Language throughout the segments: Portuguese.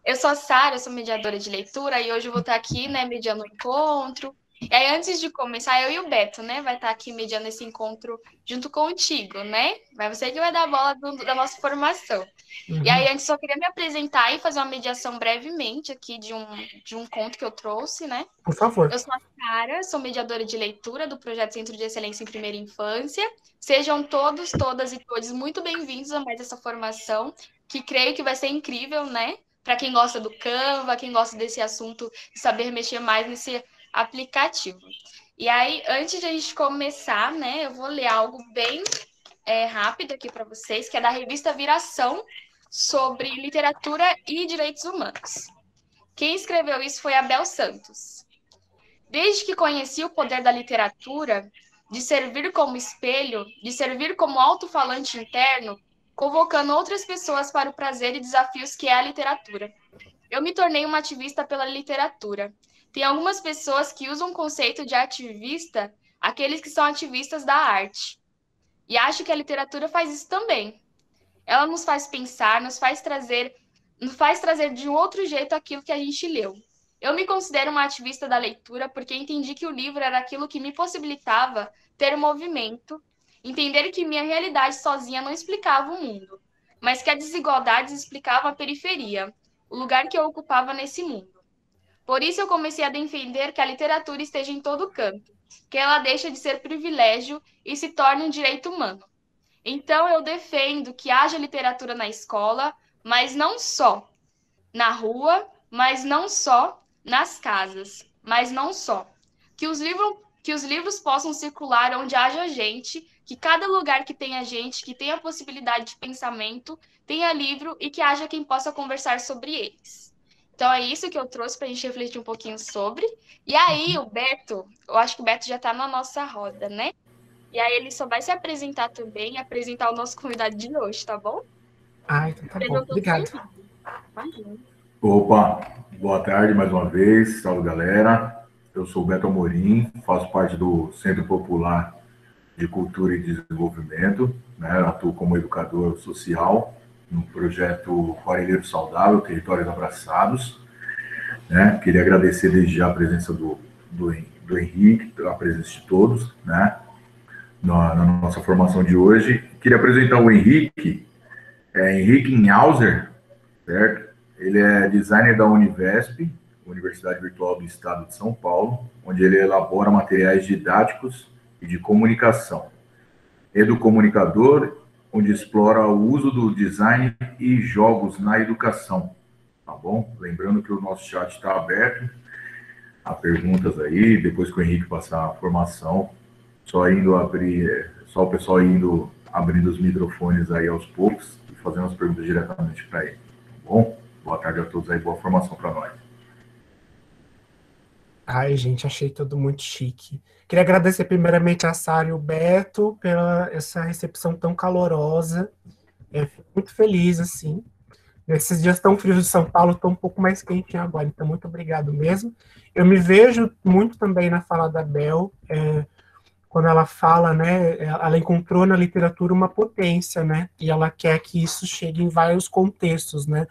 Eu sou a Sara, eu sou mediadora de leitura e hoje eu vou estar aqui, né, mediando o encontro. E aí, antes de começar, eu e o Beto, né, vai estar aqui mediando esse encontro junto contigo, né? Vai você que vai dar a bola da nossa formação. E aí, Uhum. antes, só queria me apresentar e fazer uma mediação brevemente aqui de um conto que eu trouxe, né? Por favor. Eu sou a Sara, sou mediadora de leitura do projeto Centro de Excelência em Primeira Infância. Sejam todos, todas e todos muito bem-vindos a mais essa formação, que creio que vai ser incrível, né? Para quem gosta do Canva, quem gosta desse assunto, de saber mexer mais nesse aplicativo. E aí, antes de a gente começar, né, eu vou ler algo bem rápido aqui para vocês, que é da revista Viração, sobre literatura e direitos humanos. Quem escreveu isso foi Abel Santos. Desde que conheci o poder da literatura, de servir como espelho, de servir como alto-falante interno, convocando outras pessoas para o prazer e desafios que é a literatura. Eu me tornei uma ativista pela literatura. Tem algumas pessoas que usam o conceito de ativista, aqueles que são ativistas da arte. E acho que a literatura faz isso também. Ela nos faz pensar, nos faz trazer de um outro jeito aquilo que a gente leu. Eu me considero uma ativista da leitura porque entendi que o livro era aquilo que me possibilitava ter movimento, entender que minha realidade sozinha não explicava o mundo, mas que a desigualdade explicava a periferia, o lugar que eu ocupava nesse mundo. Por isso eu comecei a defender que a literatura esteja em todo canto, que ela deixa de ser privilégio e se torne um direito humano. Então, eu defendo que haja literatura na escola, mas não só na rua, mas não só nas casas, mas não só. Que os livros possam circular onde haja gente, que cada lugar que tenha gente, que tenha possibilidade de pensamento, tenha livro e que haja quem possa conversar sobre eles. Então, é isso que eu trouxe para a gente refletir um pouquinho sobre. E aí, o Beto, eu acho que o Beto já está na nossa roda, né? E aí ele só vai se apresentar também, apresentar o nosso convidado de hoje, tá bom? Ah, então tá bom. Sejam todos Obrigado. bem-vindos. Imagina. Opa, boa tarde mais uma vez, salve galera. Eu sou o Beto Amorim, faço parte do Centro Popular de Cultura e Desenvolvimento, né? Atuo como educador social no projeto Quarelheiro Saudável, Territórios Abraçados, né? Queria agradecer desde já a presença do Henrique, a presença de todos, né? Na nossa formação de hoje. Queria apresentar o Henrique, Henrique Inhauser, certo? Ele é designer da Univesp, Universidade Virtual do Estado de São Paulo, onde ele elabora materiais didáticos e de comunicação. Educomunicador, onde explora o uso do design e jogos na educação. Tá bom? Lembrando que o nosso chat está aberto a perguntas aí, depois que o Henrique passar a formação, só o pessoal indo abrindo os microfones aí aos poucos e fazendo as perguntas diretamente para ele. Tá bom? Boa tarde a todos aí, boa formação para nós. Ai, gente, achei tudo muito chique. Queria agradecer primeiramente a Sara e o Beto pela essa recepção tão calorosa. Fico muito feliz, assim. Esses dias tão frios de São Paulo, estão um pouco mais quente agora, então muito obrigado mesmo. Eu me vejo muito também na fala da Bel, quando ela fala, né, ela encontrou na literatura uma potência, né, e ela quer que isso chegue em vários contextos, né.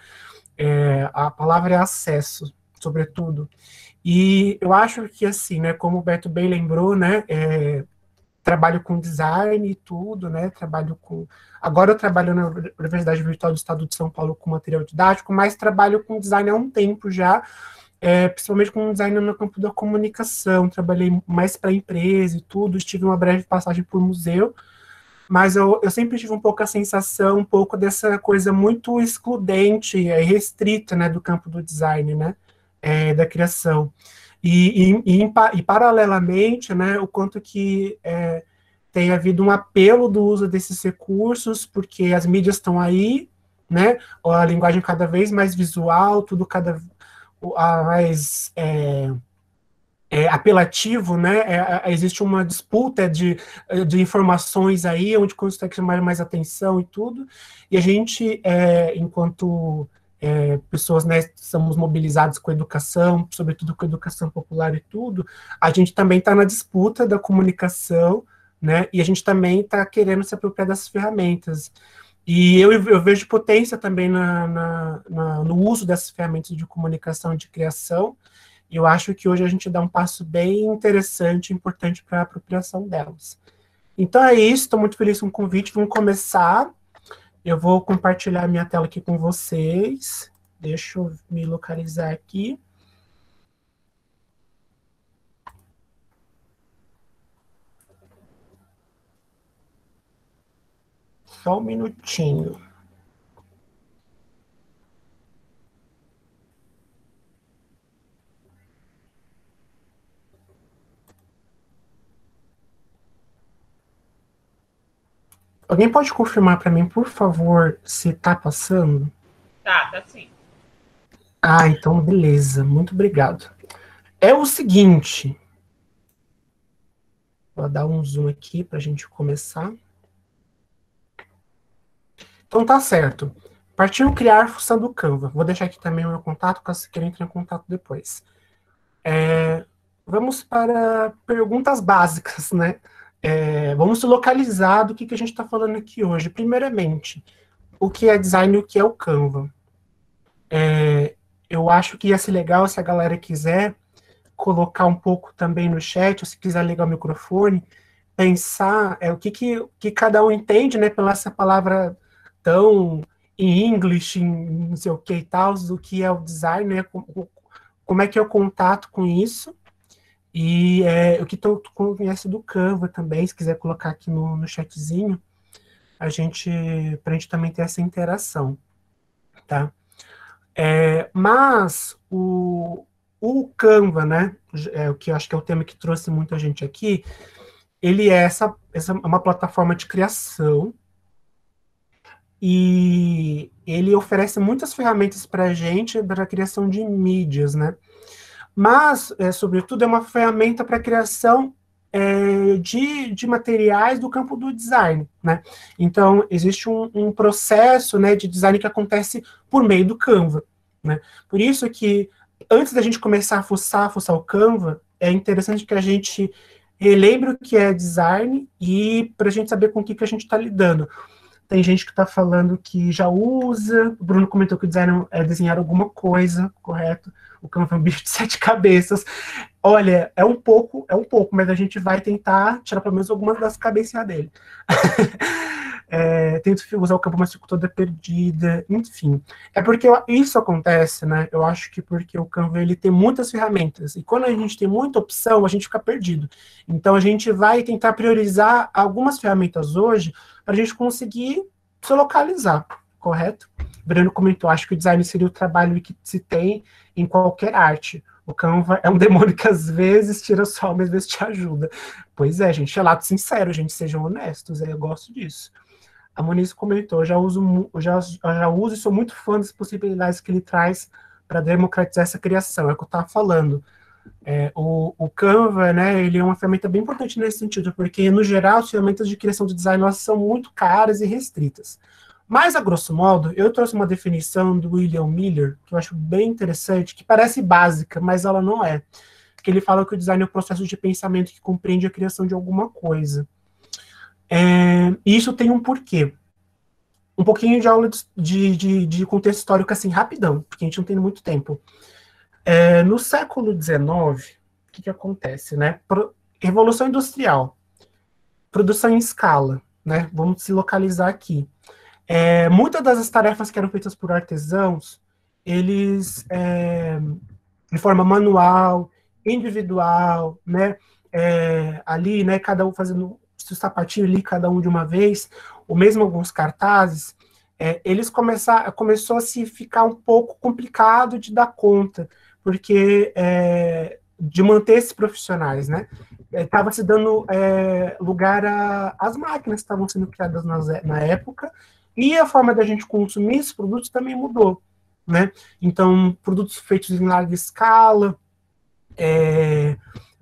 A palavra é acesso, sobretudo. E eu acho que, assim, né, como o Beto bem lembrou, né, trabalho com design e tudo, né, Agora eu trabalho na Universidade Virtual do Estado de São Paulo com material didático, mas trabalho com design há um tempo já, principalmente com design no campo da comunicação, trabalhei mais para empresa e tudo, tive uma breve passagem por museu, mas eu sempre tive um pouco a sensação, um pouco dessa coisa muito excludente e restrita, né, do campo do design, né, da criação. E paralelamente, né, o quanto que tem havido um apelo do uso desses recursos, porque as mídias estão aí, né, a linguagem cada vez mais visual, tudo cada mais apelativo, né? Existe uma disputa de informações aí, onde consegue chamar mais atenção e tudo, e a gente, enquanto pessoas, né, somos mobilizados com a educação, sobretudo com a educação popular e tudo, a gente também está na disputa da comunicação, né? E a gente também está querendo se apropriar dessas ferramentas. E eu vejo potência também no uso dessas ferramentas de comunicação e de criação, e eu acho que hoje a gente dá um passo bem interessante e importante para a apropriação delas. Então é isso, estou muito feliz com o convite, vamos começar. Eu vou compartilhar minha tela aqui com vocês. Deixa eu me localizar aqui. Só um minutinho. Alguém pode confirmar para mim, por favor, se está passando? Tá sim. Ah, então beleza, muito obrigado. É o seguinte, vou dar um zoom aqui para a gente começar. Então tá certo. Partiu criar função do Canva. Vou deixar aqui também o meu contato, caso queiram entrar em contato depois. Vamos para perguntas básicas, né? Vamos se localizar do que a gente está falando aqui hoje. Primeiramente, o que é design e o que é o Canva? Eu acho que ia ser legal se a galera quiser colocar um pouco também no chat, ou se quiser ligar o microfone, pensar o que cada um entende, né, pela essa palavra tão em inglês, em não sei o que e tal, do que é o design, né, como é que é o contato com isso, e o que tu conhece do Canva também, se quiser colocar aqui no chatzinho, pra gente também ter essa interação, tá? Mas o Canva, né, o que eu acho que é o tema que trouxe muita gente aqui, ele é uma plataforma de criação e ele oferece muitas ferramentas para a gente para a criação de mídias, né? Mas, sobretudo, é uma ferramenta para a criação de materiais do campo do design, né? Então, existe um processo, né, de design que acontece por meio do Canva, né? Por isso que, antes da gente começar a fuçar o Canva, é interessante que a gente relembre o que é design e para a gente saber com o que a gente está lidando. Tem gente que está falando que já usa, o Bruno comentou que o design é desenhar alguma coisa, correto? O Canva é um bicho de 7 cabeças. Olha, é um pouco, mas a gente vai tentar tirar pelo menos algumas das cabecinhas dele. Tento usar o Canva, mas fico toda perdida, enfim. É porque isso acontece, né? Eu acho que porque o Canva ele tem muitas ferramentas, e quando a gente tem muita opção, a gente fica perdido. Então a gente vai tentar priorizar algumas ferramentas hoje para a gente conseguir se localizar, correto? Breno comentou, acho que o design seria o trabalho que se tem em qualquer arte. O Canva é um demônio que às vezes tira só, mas às vezes te ajuda. Pois é, gente, é lado sincero, gente, sejam honestos, eu gosto disso. A Moniz comentou, já uso e sou muito fã das possibilidades que ele traz para democratizar essa criação, é o que eu estava falando. O Canva, né, ele é uma ferramenta bem importante nesse sentido, porque, no geral, as ferramentas de criação de design elas são muito caras e restritas. Mas, a grosso modo, eu trouxe uma definição do William Miller, que eu acho bem interessante, que parece básica, mas ela não é. Que ele fala que o design é o processo de pensamento que compreende a criação de alguma coisa. E isso tem um porquê. Um pouquinho de aula de contexto histórico, assim, rapidão, porque a gente não tem muito tempo. No século XIX, o que acontece, né? Revolução Industrial, produção em escala, né? Vamos se localizar aqui. Muitas das tarefas que eram feitas por artesãos, eles, de forma manual, individual, né? Ali, né? Cada um fazendo o sapatinho ali, cada um de uma vez, ou mesmo alguns cartazes, eles começou a se ficar um pouco complicado de dar conta, porque de manter esses profissionais, né? Estava se dando lugar às máquinas que estavam sendo criadas na época, e a forma da gente consumir esses produtos também mudou, né? Então, produtos feitos em larga escala,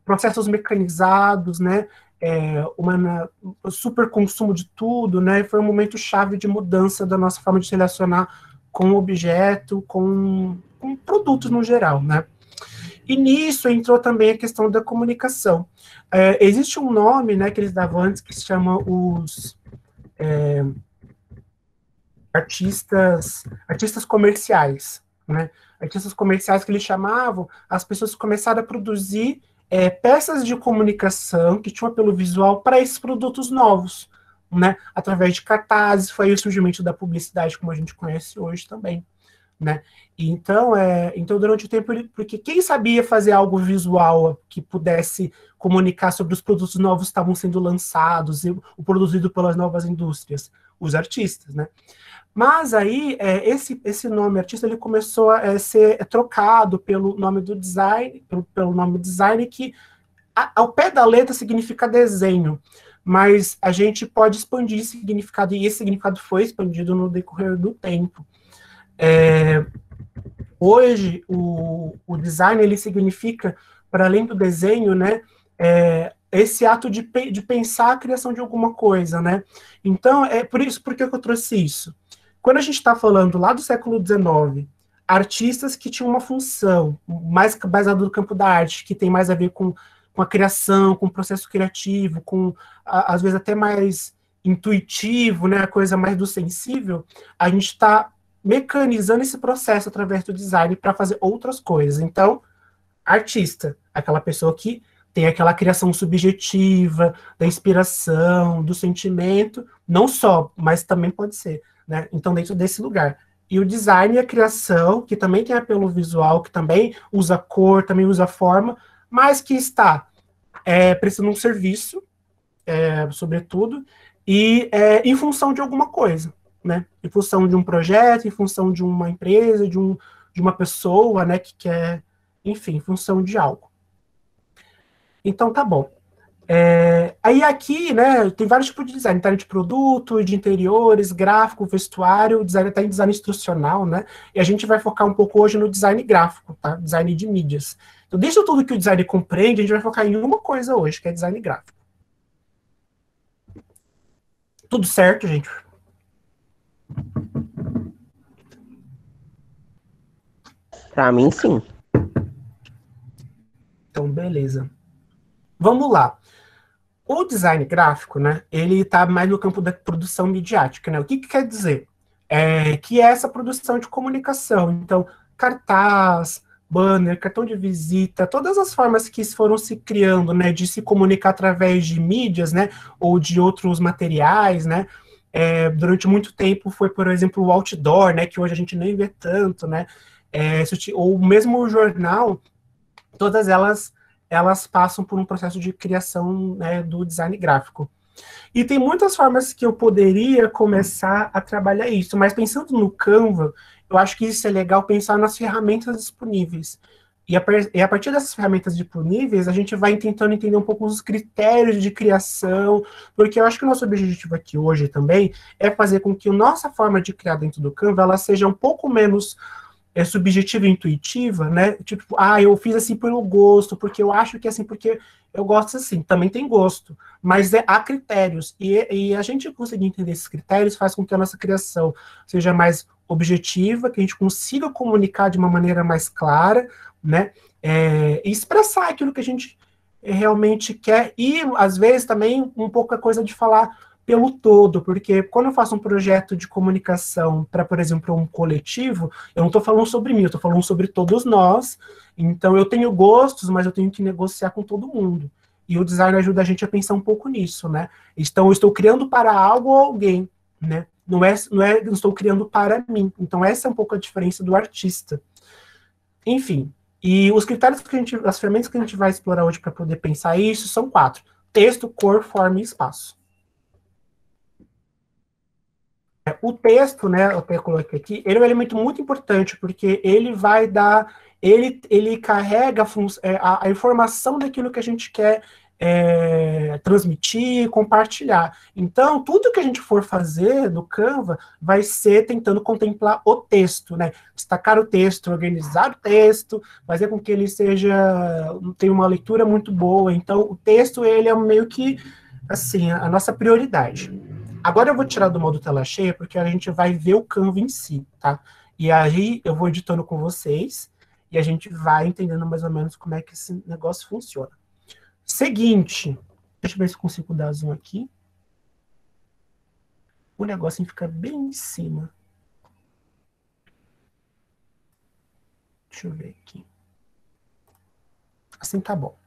processos mecanizados, né? Super consumo de tudo, né? Foi um momento chave de mudança da nossa forma de se relacionar com o objeto, com produtos no geral, né? E nisso entrou também a questão da comunicação. Existe um nome, né, que eles davam antes que se chama os artistas comerciais, né? Artistas comerciais que eles chamavam as pessoas que começaram a produzir peças de comunicação que tinham apelo visual para esses produtos novos, né? Através de cartazes, foi o surgimento da publicidade como a gente conhece hoje também, né? Então, durante o tempo, porque quem sabia fazer algo visual que pudesse comunicar sobre os produtos novos que estavam sendo lançados e o produzido pelas novas indústrias? Os artistas, né? Mas aí, esse nome artista, ele começou a ser trocado pelo nome do design, pelo nome design, que ao pé da letra significa desenho, mas a gente pode expandir esse significado, e esse significado foi expandido no decorrer do tempo. Hoje, o design, ele significa, para além do desenho, né, esse ato de pensar a criação de alguma coisa, né? Então, por que eu trouxe isso? Quando a gente está falando lá do século XIX, artistas que tinham uma função mais baseada no campo da arte, que tem mais a ver com a criação, com o processo criativo, às vezes até mais intuitivo, né, a coisa mais do sensível, a gente está mecanizando esse processo através do design para fazer outras coisas. Então, artista, aquela pessoa que tem aquela criação subjetiva, da inspiração, do sentimento, não só, mas também pode ser, né? Então, dentro desse lugar. E o design e a criação, que também tem apelo visual, que também usa cor, também usa forma, mas que está prestando um serviço, sobretudo, e em função de alguma coisa, né? Em função de um projeto, em função de uma empresa, de uma pessoa, né, que quer, enfim, em função de algo. Então, tá bom. Aí aqui, né, tem vários tipos de design, design de produto, de interiores, gráfico, vestuário, design até em design instrucional, né, e a gente vai focar um pouco hoje no design gráfico, tá, design de mídias. Então, disso tudo que o design compreende, a gente vai focar em uma coisa hoje, que é design gráfico. Tudo certo, gente? Para mim, sim. Então, beleza. Vamos lá. O design gráfico, né, ele está mais no campo da produção midiática, né? O que quer dizer? Que é essa produção de comunicação. Então, cartaz, banner, cartão de visita, todas as formas que foram se criando, né, de se comunicar através de mídias, né, ou de outros materiais, né, durante muito tempo foi, por exemplo, o outdoor, né, que hoje a gente nem vê tanto, né, ou mesmo o jornal, todas elas passam por um processo de criação, né, do design gráfico. E tem muitas formas que eu poderia começar a trabalhar isso, mas pensando no Canva, eu acho que isso é legal pensar nas ferramentas disponíveis. E a partir dessas ferramentas disponíveis, a gente vai tentando entender um pouco os critérios de criação, porque eu acho que o nosso objetivo aqui hoje também é fazer com que a nossa forma de criar dentro do Canva, ela seja um pouco menos subjetiva e intuitiva, né? Tipo, eu fiz assim pelo gosto, porque eu acho que assim, porque eu gosto assim. Também tem gosto, mas há critérios. E a gente conseguir entender esses critérios faz com que a nossa criação seja mais objetiva, que a gente consiga comunicar de uma maneira mais clara, né? E expressar aquilo que a gente realmente quer. E, às vezes, também um pouco a coisa de falar pelo todo, porque quando eu faço um projeto de comunicação para, por exemplo, um coletivo, eu não estou falando sobre mim, eu estou falando sobre todos nós, então eu tenho gostos, mas eu tenho que negociar com todo mundo. E o design ajuda a gente a pensar um pouco nisso, né? Então, eu estou criando para algo ou alguém, né? Não estou criando para mim. Então, essa é um pouco a diferença do artista. Enfim, e os critérios as ferramentas que a gente vai explorar hoje para poder pensar isso são 4. Texto, cor, forma e espaço. O texto, né, eu até coloquei aqui, ele é um elemento muito importante, porque ele vai dar, ele carrega a informação daquilo que a gente quer transmitir, compartilhar. Então, tudo que a gente for fazer no Canva vai ser tentando contemplar o texto, né? Destacar o texto, organizar o texto, fazer com que ele tenha uma leitura muito boa. Então, o texto, ele é meio que, assim, a nossa prioridade. Agora eu vou tirar do modo tela cheia, porque a gente vai ver o Canva em si, tá? E aí eu vou editando com vocês, e a gente vai entendendo mais ou menos como é que esse negócio funciona. Seguinte, deixa eu ver se eu consigo dar zoom aqui. O negocinho fica bem em cima. Deixa eu ver aqui. Assim tá bom.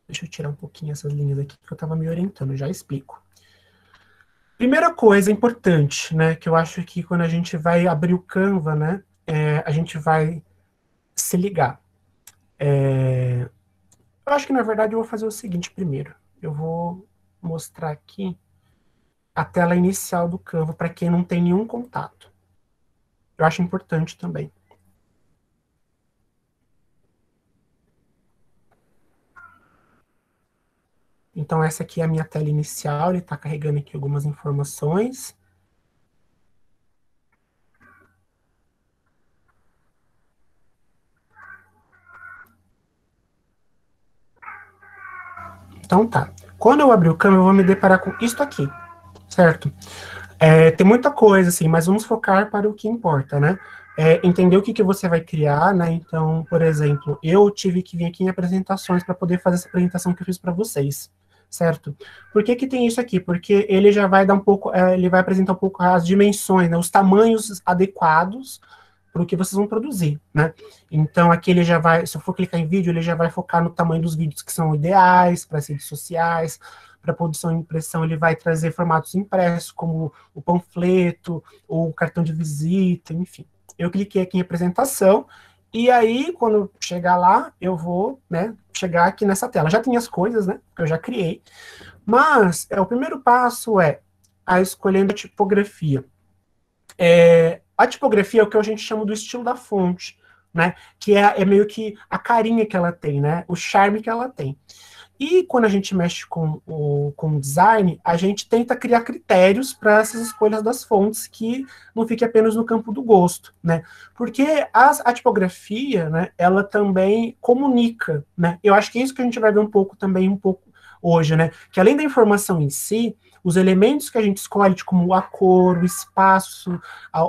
Deixa eu tirar um pouquinho essas linhas aqui, que eu estava me orientando, já explico. Primeira coisa importante, né, que eu acho que quando a gente vai abrir o Canva, né, a gente vai se ligar. Eu acho que, na verdade, eu vou fazer o seguinte primeiro. Eu vou mostrar aqui a tela inicial do Canva para quem não tem nenhum contato. Eu acho importante também. Então, essa aqui é a minha tela inicial, ele está carregando aqui algumas informações. Então, tá. Quando eu abrir o Canva, eu vou me deparar com isso aqui, certo? Tem muita coisa, assim, mas vamos focar para o que importa, né? Entender o que você vai criar, né? Então, por exemplo, eu tive que vir aqui em apresentações para poder fazer essa apresentação que eu fiz para vocês, certo? Por que tem isso aqui? Porque ele já vai dar um pouco, ele vai apresentar um pouco as dimensões, né? Os tamanhos adequados para o que vocês vão produzir, né? Então, aqui ele já vai, se eu for clicar em vídeo, ele já vai focar no tamanho dos vídeos que são ideais para as redes sociais. Para produção e impressão, ele vai trazer formatos impressos, como o panfleto, ou o cartão de visita, enfim. Eu cliquei aqui em apresentação, e aí, quando chegar lá, eu vou, né, chegar aqui nessa tela. Já tem as coisas, né, que eu já criei, mas o primeiro passo é a escolhendo a tipografia. A tipografia é o que a gente chama do estilo da fonte, né, que é meio que a carinha que ela tem, né, o charme que ela tem. E quando a gente mexe com o design, a gente tenta criar critérios para essas escolhas das fontes que não fique apenas no campo do gosto, né? Porque a tipografia, né, ela também comunica, né? Eu acho que é isso que a gente vai ver um pouco hoje, né? Que além da informação em si, os elementos que a gente escolhe, como a cor, o espaço,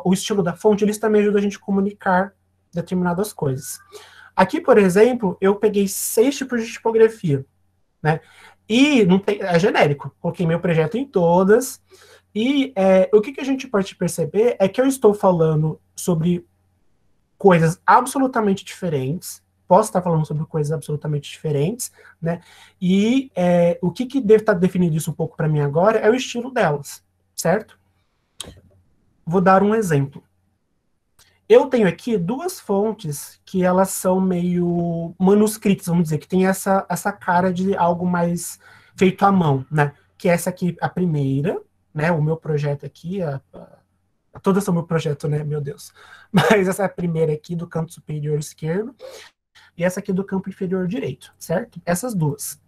o estilo da fonte, eles também ajudam a gente a comunicar determinadas coisas. Aqui, por exemplo, eu peguei 6 tipos de tipografia, né? E não tem, é genérico, coloquei meu projeto em todas, e o que a gente pode perceber é que eu estou falando sobre coisas absolutamente diferentes, posso estar falando sobre coisas absolutamente diferentes, né? E o que deve estar definido isso um pouco para mim agora é o estilo delas, certo? Vou dar um exemplo. Eu tenho aqui 2 fontes que elas são meio manuscritas, vamos dizer, que tem essa cara de algo mais feito à mão, né? Que é essa aqui, a primeira, né? O meu projeto aqui, todas são meu projeto, né? Meu Deus. Mas essa é a primeira aqui do canto superior esquerdo e essa aqui do campo inferior direito, certo? Essas 2.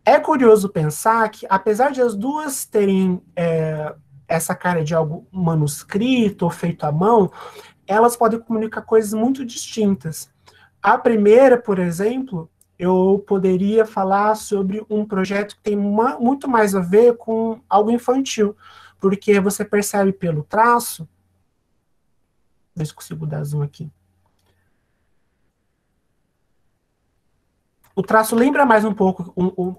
É curioso pensar que, apesar de as 2 terem essa cara de algo manuscrito ou feito à mão, elas podem comunicar coisas muito distintas. A primeira, por exemplo, eu poderia falar sobre um projeto que tem muito mais a ver com algo infantil, porque você percebe pelo traço, ver se consigo dar zoom aqui. O traço lembra mais um pouco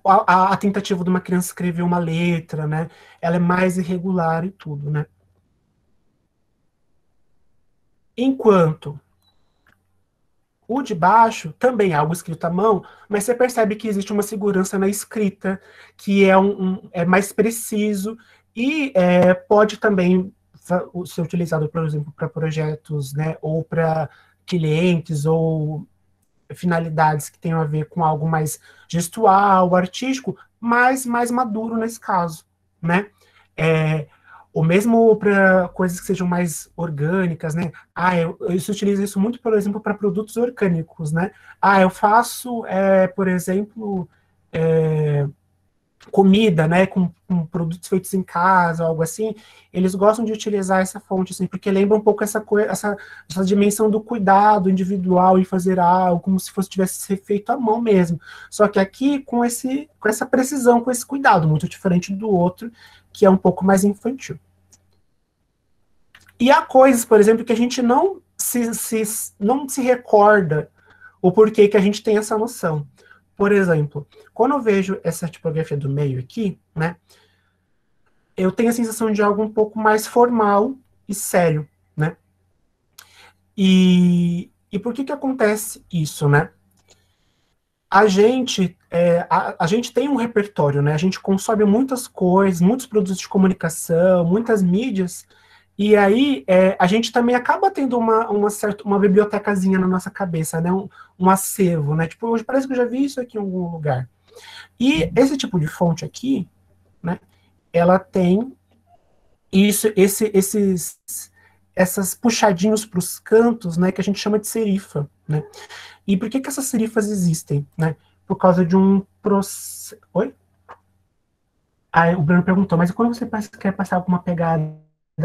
a tentativa de uma criança escrever uma letra, né? Ela é mais irregular e tudo, né? Enquanto o de baixo também é algo escrito à mão, mas você percebe que existe uma segurança na escrita, que é mais preciso e pode também ser utilizado, por exemplo, para projetos, né, ou para clientes, ou finalidades que tenham a ver com algo mais gestual, artístico, mas mais maduro nesse caso, né? Ou mesmo para coisas que sejam mais orgânicas, né? Eu utilizo isso muito, por exemplo, para produtos orgânicos, né? Eu faço, por exemplo, comida, né, com produtos feitos em casa, algo assim, eles gostam de utilizar essa fonte, assim, porque lembra um pouco essa dimensão do cuidado individual em fazer algo, como se tivesse ser feito à mão mesmo. Só que aqui com essa precisão, com esse cuidado, muito diferente do outro, que é um pouco mais infantil. E há coisas, por exemplo, que a gente não se recorda o porquê que a gente tem essa noção. Por exemplo, quando eu vejo essa tipografia do meio aqui, né, eu tenho a sensação de algo um pouco mais formal e sério, né? E E por que acontece isso, né? A gente tem um repertório, né? A gente consome muitas coisas, muitos produtos de comunicação, muitas mídias, e aí a gente também acaba tendo uma bibliotecazinha na nossa cabeça, né? Um acervo, né? Tipo, hoje parece que eu já vi isso aqui em algum lugar. E esse tipo de fonte aqui, né? Ela tem essas puxadinhos para os cantos, né? Que a gente chama de serifa, né? E por que essas serifas existem, né? Por causa de um processo... Oi? O Bruno perguntou, mas quando você quer passar alguma pegada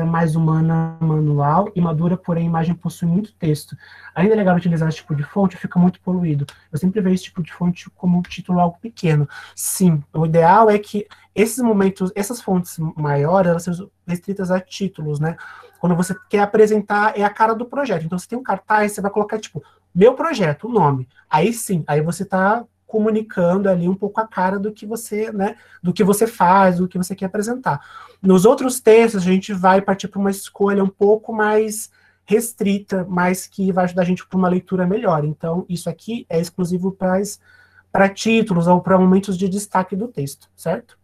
mais humana, manual e madura, porém a imagem possui muito texto, ainda é legal utilizar esse tipo de fonte, fica muito poluído. Eu sempre vejo esse tipo de fonte como um título algo pequeno. Sim, o ideal é que esses momentos, essas fontes maiores, elas sejam restritas a títulos, né? Quando você quer apresentar, é a cara do projeto. Então, você tem um cartaz, você vai colocar, tipo, meu projeto, o nome. Aí sim, aí você está comunicando ali um pouco a cara do que você, né, do que você faz, do que você quer apresentar. Nos outros textos, a gente vai partir para uma escolha um pouco mais restrita, mas que vai ajudar a gente para uma leitura melhor. Então, isso aqui é exclusivo para títulos ou para momentos de destaque do texto, certo?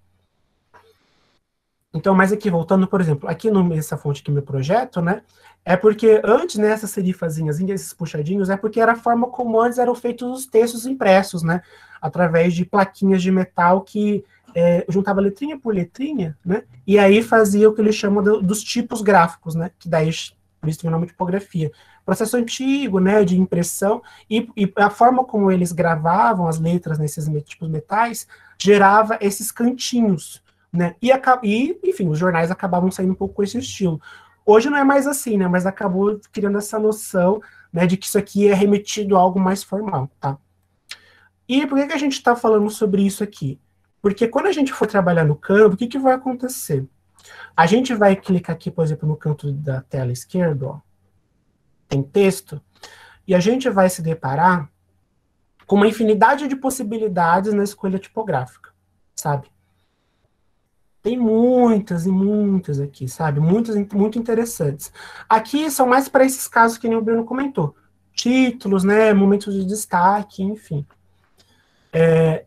Então, mas aqui, voltando, por exemplo, aqui nessa fonte aqui, meu projeto, né, é porque antes, né, essas serifazinhas, esses puxadinhos, é porque era a forma como antes eram feitos os textos impressos, né, através de plaquinhas de metal que juntava letrinha por letrinha, né, e aí fazia o que eles chamam dos tipos gráficos, né, que daí por isso tem o nome de tipografia. Processo antigo, né, de impressão, e a forma como eles gravavam as letras nesses tipos metais gerava esses cantinhos, né, e, enfim, os jornais acabavam saindo um pouco com esse estilo. Hoje não é mais assim, né, mas acabou criando essa noção, né, de que isso aqui é remetido a algo mais formal, tá? E por que a gente está falando sobre isso aqui? Porque quando a gente for trabalhar no Canva, o que vai acontecer? A gente vai clicar aqui, por exemplo, no canto da tela esquerda, ó, tem texto, e a gente vai se deparar com uma infinidade de possibilidades na escolha tipográfica, sabe? Tem muitas e muitas aqui, sabe? Muitas muito interessantes. Aqui são mais para esses casos que nem o Bruno comentou. Títulos, né? Momentos de destaque, enfim.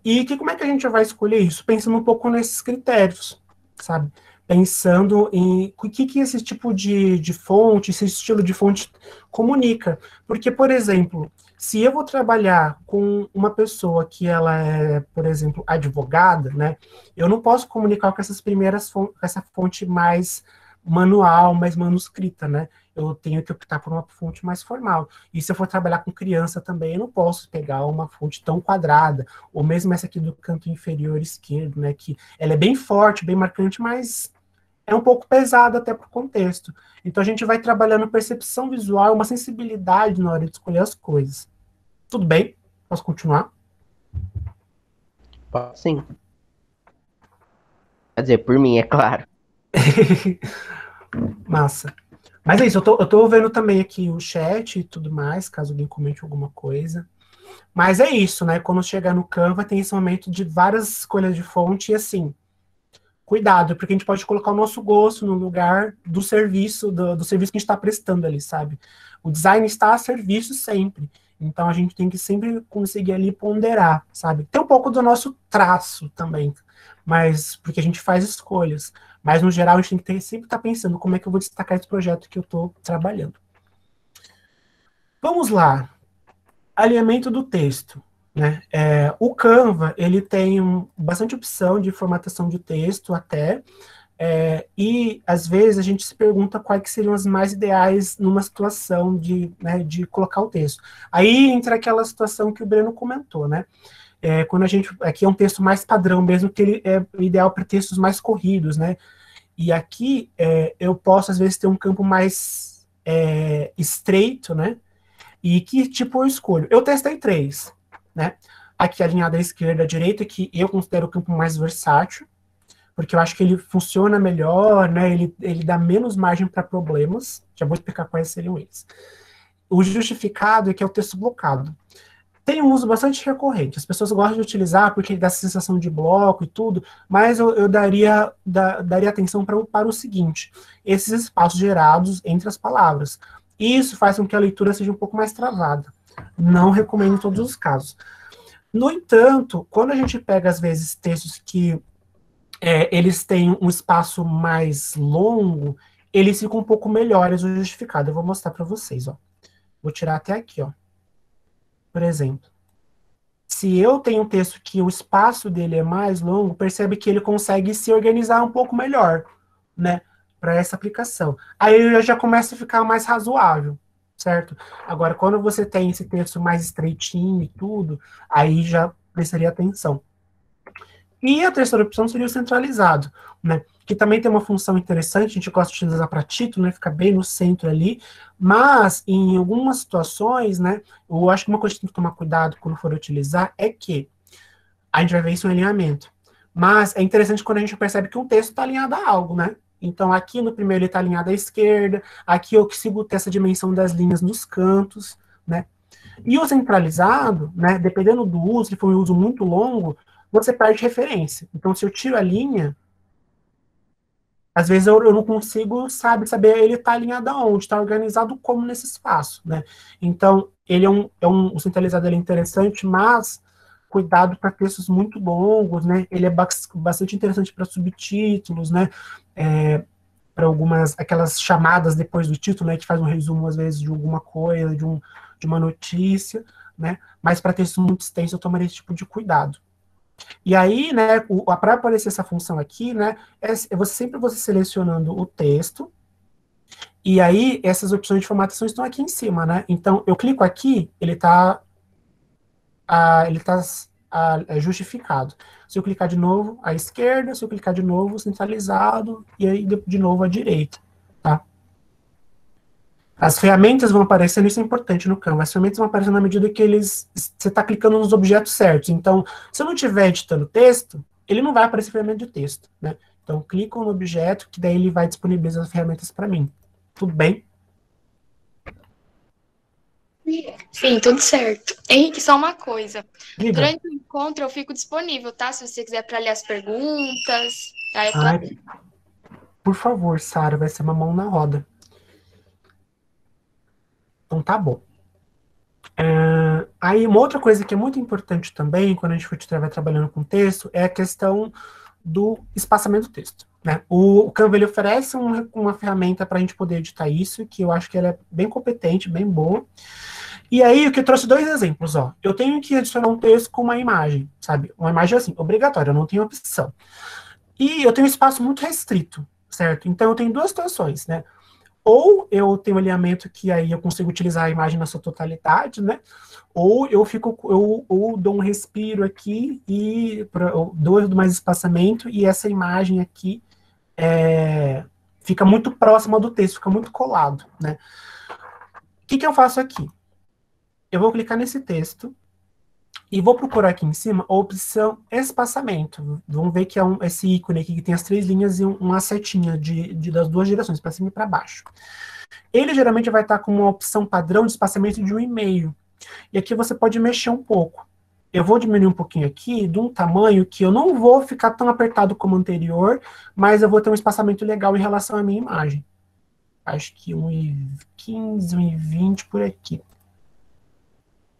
E como é que a gente vai escolher isso? Pensando um pouco nesses critérios, sabe? Pensando em o que esse tipo de fonte, esse estilo de fonte comunica. Porque, por exemplo, se eu vou trabalhar com uma pessoa que ela é, por exemplo, advogada, né, eu não posso comunicar com essa fonte mais manual, mais manuscrita, né? Eu tenho que optar por uma fonte mais formal. E se eu for trabalhar com criança também, eu não posso pegar uma fonte tão quadrada, ou mesmo essa aqui do canto inferior esquerdo, né, que ela é bem forte, bem marcante, mas é um pouco pesada até para o contexto. Então a gente vai trabalhando percepção visual, uma sensibilidade na hora de escolher as coisas. Tudo bem? Posso continuar? Sim. Quer dizer, por mim, é claro. Massa. Mas é isso, eu tô vendo também aqui o chat e tudo mais, caso alguém comente alguma coisa. Mas é isso, né? Quando chegar no Canva, tem esse momento de várias escolhas de fonte e assim, cuidado, porque a gente pode colocar o nosso gosto no lugar do serviço, do serviço que a gente está prestando ali, sabe? O design está a serviço sempre. Então a gente tem que sempre conseguir ali ponderar, sabe? Tem um pouco do nosso traço também, mas porque a gente faz escolhas. Mas no geral a gente tem que sempre estar pensando como é que eu vou destacar esse projeto que eu estou trabalhando. Vamos lá. Alinhamento do texto. Né? O Canva, ele tem bastante opção de formatação de texto até, e às vezes a gente se pergunta quais que seriam as mais ideais numa situação de colocar o texto. Aí entra aquela situação que o Breno comentou, né? Quando a gente, aqui é um texto mais padrão mesmo, que ele é ideal para textos mais corridos, né? E aqui eu posso às vezes ter um campo mais estreito, né? E que tipo eu escolho? Eu testei 3, né? Aqui alinhado à esquerda e à direita, que eu considero o campo mais versátil, porque eu acho que ele funciona melhor, né? Ele dá menos margem para problemas. Já vou explicar quais seriam eles. O justificado é que é o texto blocado. Tem um uso bastante recorrente. As pessoas gostam de utilizar porque dá sensação de bloco e tudo, mas eu daria atenção para o seguinte: esses espaços gerados entre as palavras. E isso faz com que a leitura seja um pouco mais travada. Não recomendo em todos os casos. No entanto, quando a gente pega, às vezes, textos que eles têm um espaço mais longo, eles ficam um pouco melhores o justificado. Eu vou mostrar para vocês, ó. Vou tirar até aqui, ó. Por exemplo, se eu tenho um texto que o espaço dele é mais longo, percebe que ele consegue se organizar um pouco melhor, né, para essa aplicação. Aí eu já começa a ficar mais razoável, certo? Agora, quando você tem esse texto mais estreitinho e tudo, aí já prestaria atenção. E a terceira opção seria o centralizado, né? Que também tem uma função interessante, a gente gosta de utilizar para título, né? Fica bem no centro ali, mas em algumas situações, né? Eu acho que uma coisa que tem que tomar cuidado quando for utilizar é que a gente vai ver isso em alinhamento. Mas é interessante quando a gente percebe que um texto está alinhado a algo, né? Então, aqui no primeiro ele está alinhado à esquerda, aqui eu consigo ter essa dimensão das linhas nos cantos, né? E o centralizado, né? Dependendo do uso, se for um uso muito longo, você perde referência. Então, se eu tiro a linha, às vezes eu não consigo saber ele está alinhado aonde, está organizado como nesse espaço, né? Então, ele o centralizado ele é interessante, mas cuidado para textos muito longos, né? Ele é bastante interessante para subtítulos, né? Para aquelas chamadas depois do título, né? Que faz um resumo, às vezes, de alguma coisa, de uma notícia, né? Mas para textos muito extensos, eu tomaria esse tipo de cuidado. E aí, né, para aparecer essa função aqui, né, sempre você selecionando o texto, e aí essas opções de formatação estão aqui em cima, né? Então, eu clico aqui, ele está justificado. Se eu clicar de novo, à esquerda, se eu clicar de novo, centralizado, e aí de novo à direita, tá? As ferramentas vão aparecendo, isso é importante no Canva. As ferramentas vão aparecendo na medida que você está clicando nos objetos certos. Então, se eu não estiver editando texto, ele não vai aparecer ferramenta de texto, né? Então, clico no objeto, que daí ele vai disponibilizar as ferramentas para mim. Tudo bem? Sim, tudo certo. Henrique, só uma coisa. Diga. Durante o encontro eu fico disponível, tá? Se você quiser para ler as perguntas. Aí eu tô... Ai, por favor, Sara, vai ser uma mão na roda. Então tá bom. Aí uma outra coisa que é muito importante também, quando a gente vai trabalhando com texto, é a questão do espaçamento do texto, né? O Canva ele oferece uma ferramenta para a gente poder editar isso, que eu acho que ela é bem competente, bem boa. E aí, o que eu trouxe dois exemplos, ó. Eu tenho que adicionar um texto com uma imagem, sabe? Uma imagem assim, obrigatória, eu não tenho opção. E eu tenho um espaço muito restrito, certo? Então eu tenho duas situações, né? Ou eu tenho um alinhamento que aí eu consigo utilizar a imagem na sua totalidade, né? Ou eu dou um respiro aqui e eu dou mais espaçamento e essa imagem aqui fica muito próxima do texto, fica muito colado, né? O que eu faço aqui? Eu vou clicar nesse texto e vou procurar aqui em cima a opção espaçamento. Vamos ver que é esse ícone aqui que tem as três linhas e uma setinha das duas direções, para cima e para baixo. Ele geralmente vai estar com uma opção padrão de espaçamento de 1,5. E aqui você pode mexer um pouco. Eu vou diminuir um pouquinho aqui, de um tamanho que eu não vou ficar tão apertado como o anterior, mas eu vou ter um espaçamento legal em relação à minha imagem. Acho que 1,15, 1,20 por aqui.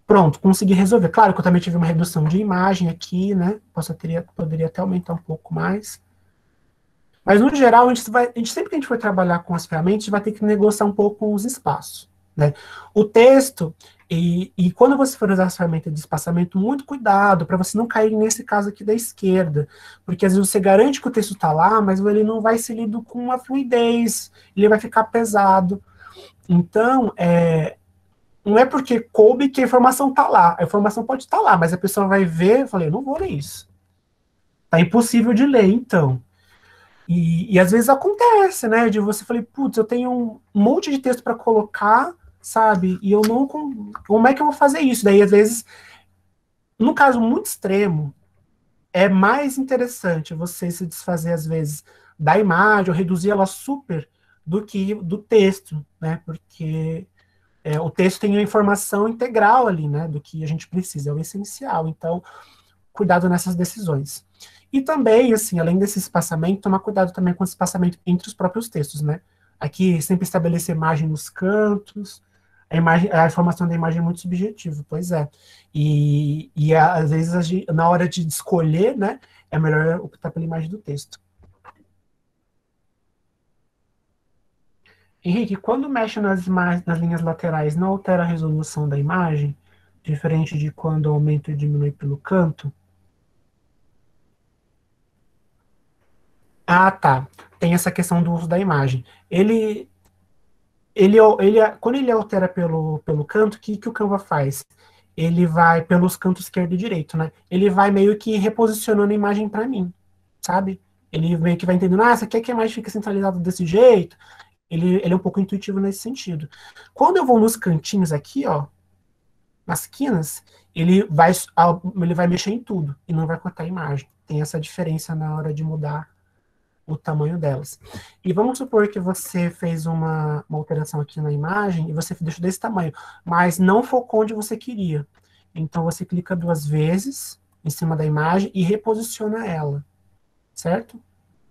Pronto, consegui resolver. Claro que eu também tive uma redução de imagem aqui, né? Poderia até aumentar um pouco mais. Mas, no geral, sempre que a gente for trabalhar com as ferramentas, a gente vai ter que negociar um pouco com os espaços, né? O texto, e quando você for usar as ferramentas de espaçamento, muito cuidado, para você não cair nesse caso aqui da esquerda, porque às vezes você garante que o texto está lá, mas ele não vai ser lido com uma fluidez, ele vai ficar pesado. Então, não é porque coube que a informação está lá. A informação pode estar lá, mas a pessoa vai ver e fala, eu não vou ler isso. Tá impossível de ler, então. E às vezes acontece, né? De você falar, putz, eu tenho um monte de texto para colocar, sabe? E eu não... Como é que eu vou fazer isso? Daí, às vezes, no caso muito extremo, é mais interessante você se desfazer, às vezes, da imagem, ou reduzir ela super, do que do texto, né? Porque... o texto tem a informação integral ali, né, do que a gente precisa, é o essencial. Então, cuidado nessas decisões. E também, assim, além desse espaçamento, tomar cuidado também com o espaçamento entre os próprios textos, né? Aqui, sempre estabelecer margem nos cantos. A informação da imagem é muito subjetiva, pois é. E às vezes, na hora de escolher, né, é melhor optar pela imagem do texto. Henrique, quando mexe nas linhas laterais, não altera a resolução da imagem? Diferente de quando aumenta e diminui pelo canto? Ah, tá. Tem essa questão do uso da imagem. Quando ele altera pelo canto, o que o Canva faz? Ele vai pelos cantos esquerdo e direito, né? Ele vai meio que reposicionando a imagem para mim, sabe? Ele meio que vai entendendo, você quer que a imagem fique centralizada desse jeito? Ele é um pouco intuitivo nesse sentido. Quando eu vou nos cantinhos aqui, ó, nas quinas, ele vai mexer em tudo e não vai cortar a imagem. Tem essa diferença na hora de mudar o tamanho delas. E vamos supor que você fez uma alteração aqui na imagem e você deixou desse tamanho, mas não focou onde você queria. Então você clica 2 vezes em cima da imagem e reposiciona ela, certo?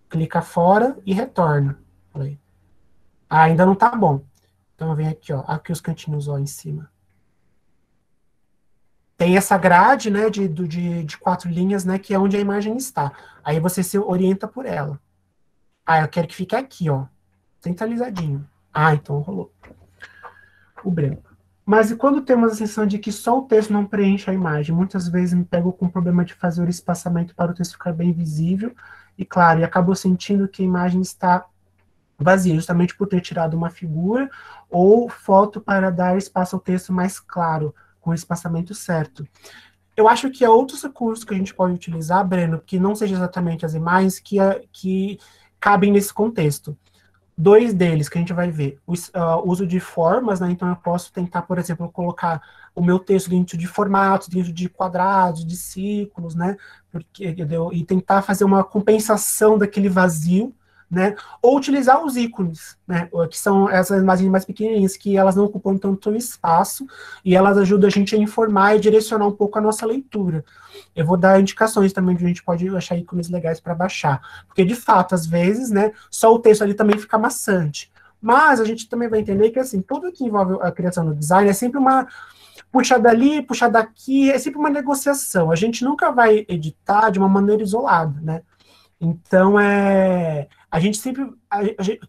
Clica fora e retorna. Ainda não tá bom. Então vem aqui, ó, aqui os cantinhos, ó, em cima. Tem essa grade, né, de 4 linhas, né, que é onde a imagem está. Aí você se orienta por ela. Eu quero que fique aqui, ó, centralizadinho. Então rolou. O branco. Mas e quando temos a sensação de que só o texto não preenche a imagem? Muitas vezes me pego com o problema de fazer o espaçamento para o texto ficar bem visível e claro, e acabo sentindo que a imagem está vazia, justamente por ter tirado uma figura ou foto para dar espaço ao texto mais claro, com o espaçamento certo. Eu acho que há outros recursos que a gente pode utilizar, Breno, que não sejam exatamente as imagens que cabem nesse contexto. 2 deles que a gente vai ver. O uso de formas, né? Então eu posso tentar, por exemplo, colocar o meu texto dentro de formatos, dentro de quadrados, de círculos, né? E tentar fazer uma compensação daquele vazio, né? Ou utilizar os ícones, né? Que são essas imagens mais pequenininhas, que elas não ocupam tanto espaço e elas ajudam a gente a informar e direcionar um pouco a nossa leitura. Eu vou dar indicações também de onde a gente pode achar ícones legais para baixar. Porque, de fato, às vezes, né, só o texto ali também fica maçante. Mas a gente também vai entender que, assim, tudo que envolve a criação do design é sempre uma puxar dali, puxar daqui, é sempre uma negociação. A gente nunca vai editar de uma maneira isolada, né? Então, a gente sempre...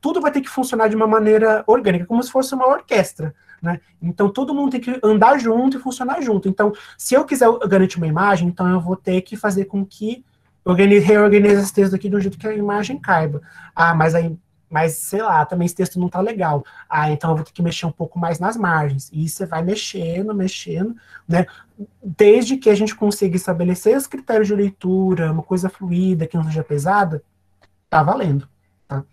tudo vai ter que funcionar de uma maneira orgânica, como se fosse uma orquestra, né? Então, todo mundo tem que andar junto e funcionar junto. Então, se eu quiser garantir uma imagem, então eu vou ter que fazer com que reorganize esse texto aqui de um jeito que a imagem caiba. Mas, sei lá, também esse texto não tá legal. Então eu vou ter que mexer um pouco mais nas margens. E você vai mexendo, né? Desde que a gente consiga estabelecer os critérios de leitura, uma coisa fluida, que não seja pesada, tá valendo, tá?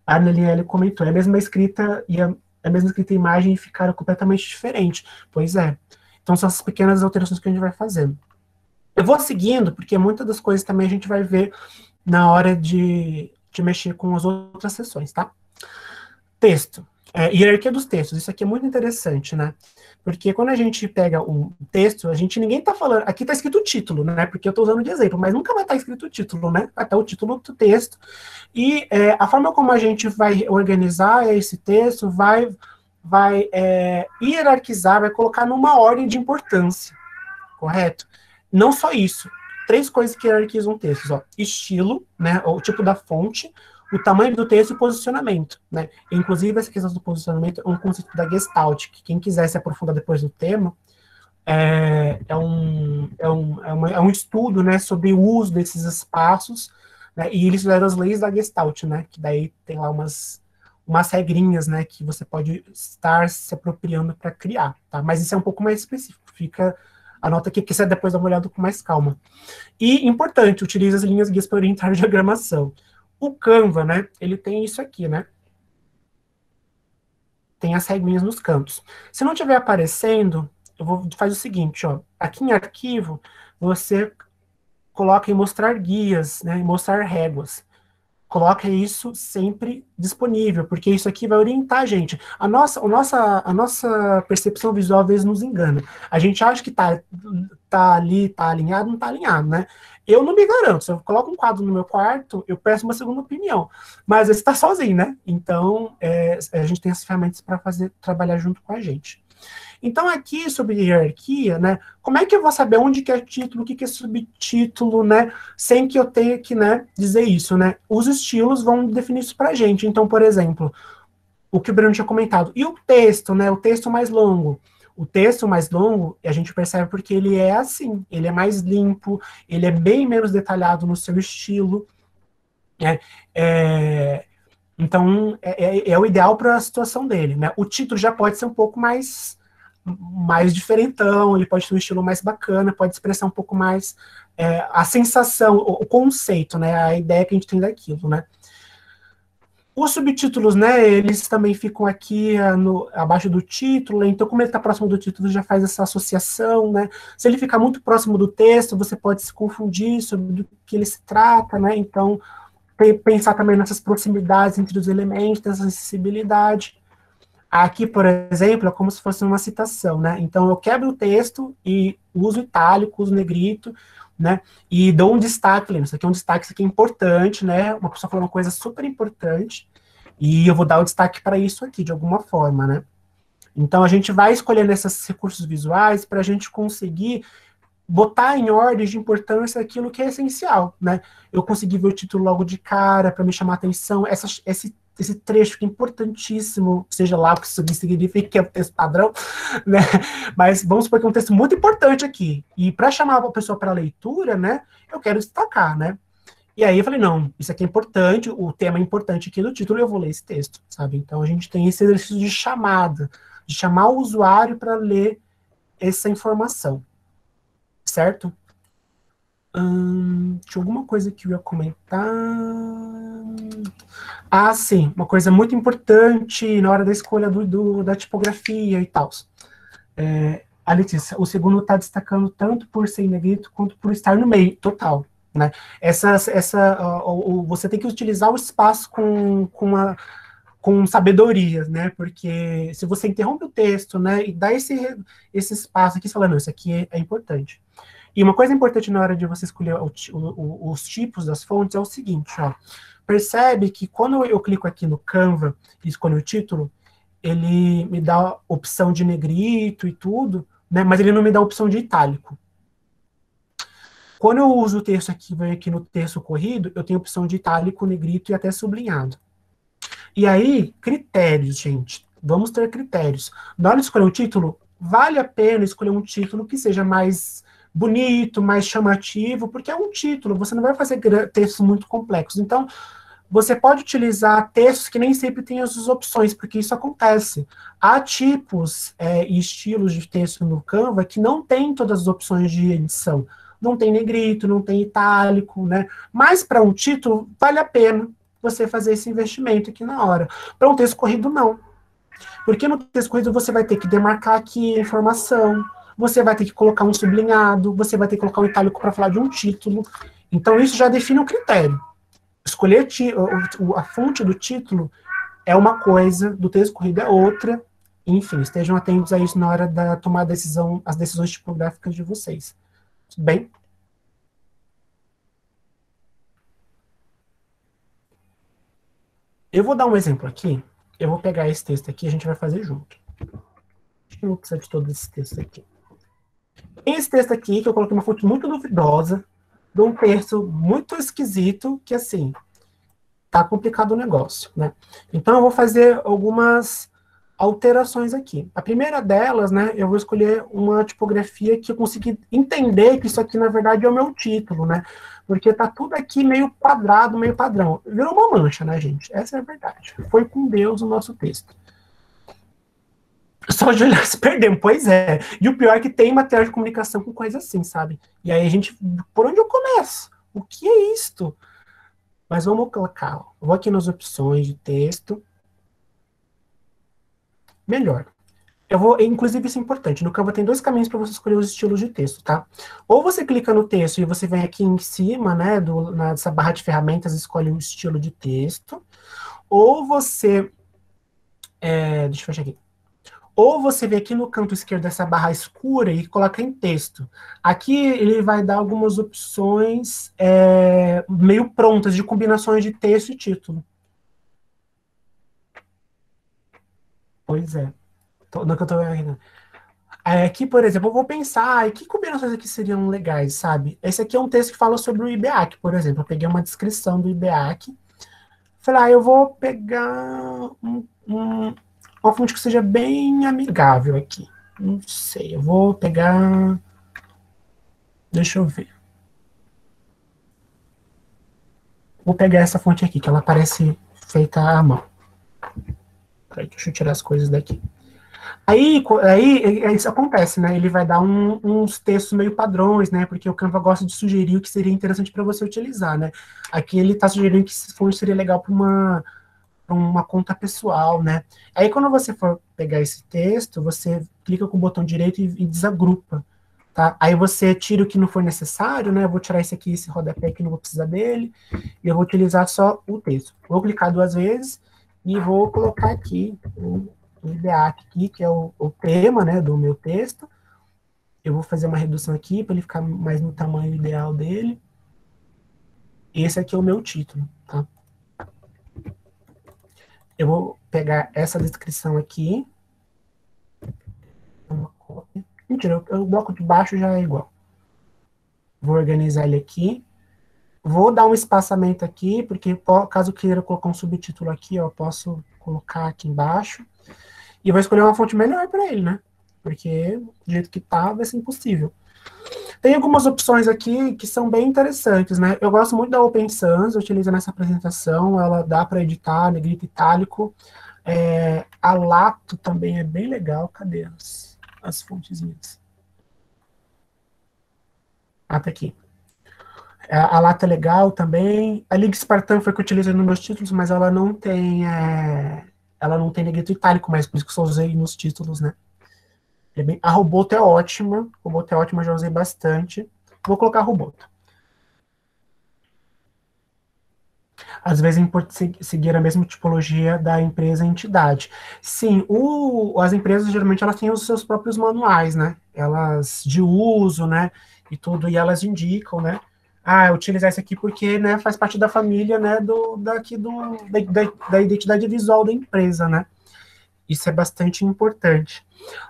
A Arneliele comentou, é a mesma escrita e a mesma escrita e imagem ficaram completamente diferentes. Pois é. Então são essas pequenas alterações que a gente vai fazendo. Eu vou seguindo, porque muitas das coisas também a gente vai ver na hora de mexer com as outras seções, tá? Texto. Hierarquia dos textos. Isso aqui é muito interessante, né? Porque quando a gente pega um texto, ninguém tá falando... Aqui tá escrito o título, né? Porque eu tô usando de exemplo, mas nunca vai estar escrito o título, né? Vai estar o título do texto. E a forma como a gente vai organizar esse texto vai hierarquizar, vai colocar numa ordem de importância, correto? Não só isso. 3 coisas que hierarquizam textos, ó. Estilo, né? O tipo da fonte, o tamanho do texto e o posicionamento, né? Inclusive, essa questão do posicionamento é um conceito da Gestalt, que quem quiser se aprofundar depois do tema, é um estudo, né, sobre o uso desses espaços, né, e eles fizeram as leis da Gestalt, né, que daí tem lá umas regrinhas, né, que você pode estar se apropriando para criar, tá? Mas isso é um pouco mais específico, anota aqui que você depois dá uma olhada com mais calma. E, importante, utilize as linhas guias para orientar a diagramação. O Canva, né, ele tem isso aqui, né? Tem as regrinhas nos cantos. Se não estiver aparecendo, faz o seguinte, ó. Aqui em arquivo, você coloca em mostrar guias, né, em mostrar réguas. coloca isso sempre disponível, porque isso aqui vai orientar a gente. A nossa percepção visual às vezes nos engana. A gente acha que tá ali, tá alinhado, não tá alinhado, né? Eu não me garanto. Se eu coloco um quadro no meu quarto, eu peço uma segunda opinião. Mas você está sozinho, né? Então, a gente tem essas ferramentas para trabalhar junto com a gente. Então, aqui sobre hierarquia, né? Como é que eu vou saber onde que é título, o que é subtítulo, né? Sem que eu tenha que, né, dizer isso, né? Os estilos vão definir isso pra gente. Então, por exemplo, o que o Bruno tinha comentado. E o texto, né? O texto mais longo. O texto mais longo, a gente percebe porque ele é assim, ele é mais limpo, ele é bem menos detalhado no seu estilo, né? Então, é o ideal para a situação dele, né? O título já pode ser um pouco mais diferentão, ele pode ter um estilo mais bacana, pode expressar um pouco mais a sensação, o conceito, né? A ideia que a gente tem daquilo, né? Os subtítulos, né, eles também ficam aqui abaixo do título, então como ele está próximo do título, já faz essa associação, né? Se ele ficar muito próximo do texto, você pode se confundir sobre do que ele se trata, né? Então, pensar também nessas proximidades entre os elementos, essa acessibilidade. Aqui, por exemplo, é como se fosse uma citação, né? Então, eu quebro o texto e uso itálico, uso negrito, né? E dou um destaque, lembra? Isso aqui é um destaque, isso aqui é importante, né? Uma pessoa falou uma coisa super importante e eu vou dar o destaque para isso aqui, de alguma forma, né? Então, a gente vai escolhendo esses recursos visuais para a gente conseguir botar em ordem de importância aquilo que é essencial, né? Eu consegui ver o título logo de cara para me chamar a atenção, esse trecho que é importantíssimo, seja lá o que isso significa, que é o texto padrão, né? Mas vamos supor que é um texto muito importante aqui. E para chamar a pessoa para a leitura, né, eu quero destacar, né? E aí eu falei, não, isso aqui é importante, o tema é importante aqui do título, eu vou ler esse texto, sabe? Então a gente tem esse exercício de chamada, de chamar o usuário para ler essa informação, certo? Tinha alguma coisa que eu ia comentar. Ah, sim, uma coisa muito importante na hora da escolha da tipografia e tal. A Letícia, o segundo está destacando tanto por ser em negrito quanto por estar no meio, total. Né? Você tem que utilizar o espaço com sabedoria, né? Porque se você interrompe o texto, né, e dá esse espaço aqui, você fala, não, isso aqui é importante. E uma coisa importante na hora de você escolher os tipos das fontes é o seguinte, ó. Percebe que quando eu clico aqui no Canva e escolho o título, ele me dá a opção de negrito e tudo, né, mas ele não me dá a opção de itálico. Quando eu uso o texto aqui, vem aqui no texto corrido, eu tenho a opção de itálico, negrito e até sublinhado. E aí, critérios, gente. Vamos ter critérios. Na hora de escolher um título, vale a pena escolher um título que seja mais bonito, mais chamativo, porque é um título, você não vai fazer textos muito complexos. Então, você pode utilizar textos que nem sempre têm as opções, porque isso acontece. Há tipos e estilos de texto no Canva que não tem todas as opções de edição. Não tem negrito, não tem itálico, né? Mas para um título, vale a pena você fazer esse investimento aqui na hora. Para um texto corrido, não. Porque no texto corrido você vai ter que demarcar aqui a informação, você vai ter que colocar um sublinhado, você vai ter que colocar um itálico para falar de um título. Então, isso já define um critério. Escolher a fonte do título é uma coisa, do texto corrido é outra. Enfim, estejam atentos a isso na hora da tomar as decisões tipográficas de vocês. Tudo bem? Eu vou dar um exemplo aqui. Eu vou pegar esse texto aqui e a gente vai fazer junto. Acho que não vou precisar de todo esse texto aqui. Tem esse texto aqui, que eu coloquei uma fonte muito duvidosa, de um texto muito esquisito, que assim, tá complicado o negócio, né? Então eu vou fazer algumas alterações aqui. A primeira delas, né, eu vou escolher uma tipografia que eu consiga entender que isso aqui, na verdade, é o meu título, né? Porque tá tudo aqui meio quadrado, meio padrão. Virou uma mancha, né, gente? Essa é a verdade. Foi com Deus o nosso texto. Só de olhar se perdemos, pois é. E o pior é que tem material de comunicação com coisa assim, sabe? E aí a gente, por onde eu começo? O que é isto? Mas vamos colocar, ó. Eu vou aqui nas opções de texto. Melhor. Inclusive isso é importante, no Canva tem dois caminhos para você escolher os estilos de texto, tá? Ou você clica no texto e você vem aqui em cima, né, nessa barra de ferramentas, escolhe o estilo de texto, ou você, deixa eu fechar aqui. Ou você vem aqui no canto esquerdo dessa barra escura e coloca em texto. Aqui ele vai dar algumas opções meio prontas de combinações de texto e título. Pois é. No que eu tô vendo. Aqui, por exemplo, eu vou pensar, que combinações aqui seriam legais, sabe? Esse aqui é um texto que fala sobre o IBEAC, por exemplo. Eu peguei uma descrição do IBEAC. Falei, eu vou pegar uma fonte que seja bem amigável aqui. Não sei, eu vou pegar... Deixa eu ver. Vou pegar essa fonte aqui, que ela parece feita à mão. Peraí, deixa eu tirar as coisas daqui. Aí isso acontece, né? Ele vai dar uns textos meio padrões, né? Porque o Canva gosta de sugerir o que seria interessante para você utilizar, né? Aqui ele está sugerindo que esse fonte seria legal para uma conta pessoal, né? Aí quando você for pegar esse texto, você clica com o botão direito e desagrupa, tá? Aí você tira o que não for necessário, né? Eu vou tirar esse aqui, esse rodapé que não vou precisar dele, e eu vou utilizar só o texto. Vou clicar 2 vezes e vou colocar aqui o IDEAC aqui, que é o tema, né, do meu texto. Eu vou fazer uma redução aqui para ele ficar mais no tamanho ideal dele. Esse aqui é o meu título, tá? Eu vou pegar essa descrição aqui. Uma cópia. Mentira, o bloco de baixo já é igual. Vou organizar ele aqui. Vou dar um espaçamento aqui, porque caso queira colocar um subtítulo aqui, eu posso colocar aqui embaixo. E vou escolher uma fonte melhor para ele, né? Porque do jeito que tá, vai ser impossível. Tem algumas opções aqui que são bem interessantes, né? Eu gosto muito da Open Sans, eu utilizo nessa apresentação, ela dá para editar, negrito itálico. A Lato também é bem legal. Cadê as fontezinhas? Ah, tá aqui. A Lato é legal também. A Liga Spartan foi que eu utilizei nos meus títulos, mas ela não tem negrito itálico, mas por isso que eu só usei nos títulos, né? A Roboto é ótima. Roboto é ótima, já usei bastante. Vou colocar Roboto. Às vezes é importante seguir a mesma tipologia da empresa e entidade. Sim, as empresas geralmente elas têm os seus próprios manuais, né? Elas de uso, né? E tudo, e elas indicam, né? Utilizar isso aqui porque, né, faz parte da família, né, da identidade visual da empresa, né? Isso é bastante importante.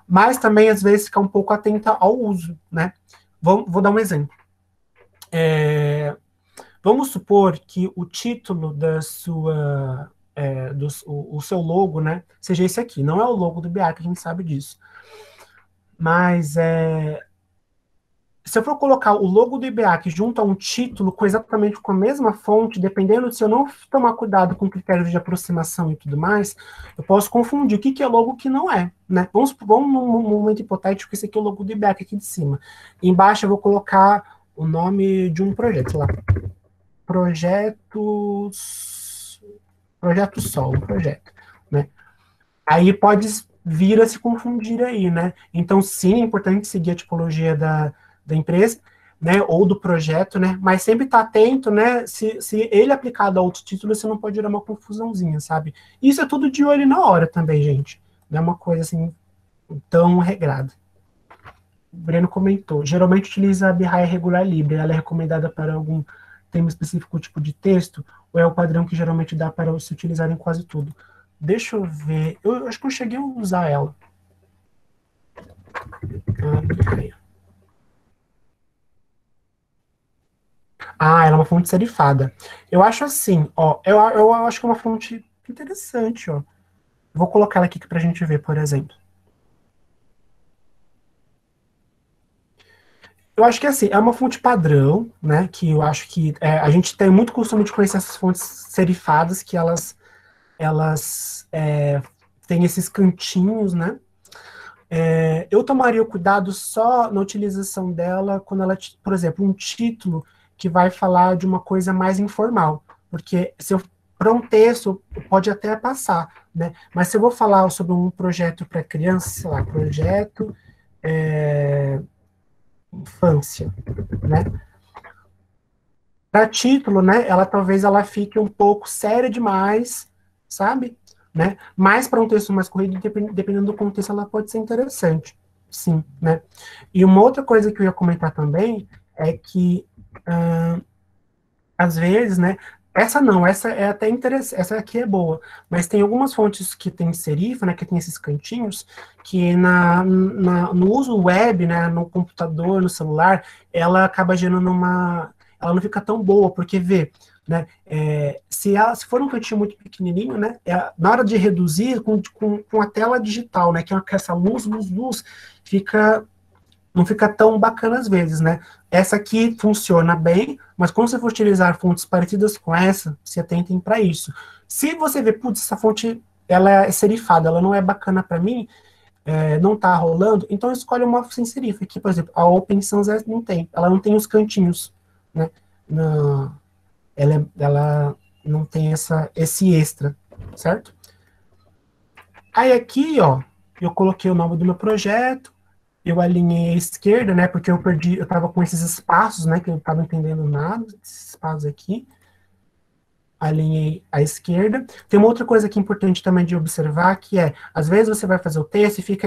Mas também, às vezes, ficar um pouco atenta ao uso, né? Vou dar um exemplo. Vamos supor que o título da sua... o seu logo, né, seja esse aqui. Não é o logo do BA, que a gente sabe disso. Mas se eu for colocar o logo do IBEAC junto a um título exatamente com a mesma fonte, dependendo se eu não tomar cuidado com critérios de aproximação e tudo mais, eu posso confundir o que é logo e o que não é, né? Vamos num momento hipotético, esse aqui é o logo do IBEAC aqui de cima. Embaixo eu vou colocar o nome de um projeto, sei lá. Projeto Sol, um projeto, né? Aí pode vir a se confundir aí, né? Então, sim, é importante seguir a tipologia da empresa, né, ou do projeto, né, mas sempre estar atento, né, se ele aplicado a outro título, você não pode gerar uma confusãozinha, sabe? Isso é tudo de olho na hora também, gente. Não é uma coisa assim tão regrada. O Breno comentou, geralmente utiliza a Behaia Regular Libre, ela é recomendada para algum tema específico, tipo de texto, ou é o padrão que geralmente dá para se utilizar em quase tudo? Deixa eu ver, eu acho que eu cheguei a usar ela. Ela é uma fonte serifada. Eu acho assim, ó, eu acho que é uma fonte interessante, ó. Vou colocar ela aqui pra gente ver, por exemplo. Eu acho que assim, é uma fonte padrão, né, que eu acho que a gente tem muito costume de conhecer essas fontes serifadas, que elas têm esses cantinhos, né. Eu tomaria o cuidado só na utilização dela quando ela, por exemplo, um título que vai falar de uma coisa mais informal, porque se eu para um texto, pode até passar, né? Mas se eu vou falar sobre um projeto para criança, sei lá, projeto infância, né? Para título, né? Talvez ela fique um pouco séria demais, sabe? Né? Mas para um texto mais corrido, dependendo do contexto, ela pode ser interessante, sim, né? E uma outra coisa que eu ia comentar também é que às vezes, né? Essa é até interessante, essa aqui é boa, mas tem algumas fontes que tem serifa, né? Que tem esses cantinhos, que no uso web, né? No computador, no celular, ela acaba gerando ela não fica tão boa, porque vê, né? Se for um cantinho muito pequenininho, né? Na hora de reduzir com a tela digital, né? Que é essa luz, não fica tão bacana às vezes, né? Essa aqui funciona bem, mas quando você for utilizar fontes parecidas com essa, se atentem para isso. Se você ver, putz, essa fonte ela é serifada, ela não é bacana para mim, não está rolando, então escolhe uma sem serifa. Aqui, por exemplo, a Open Sans não tem, ela não tem os cantinhos, né? Ela não tem esse extra, certo? Aí aqui, ó, eu coloquei o nome do meu projeto, eu alinhei à esquerda, né, porque eu estava com esses espaços, né, que eu não estava entendendo nada, esses espaços aqui, alinhei à esquerda. Tem uma outra coisa que é importante também de observar, que às vezes você vai fazer o texto e fica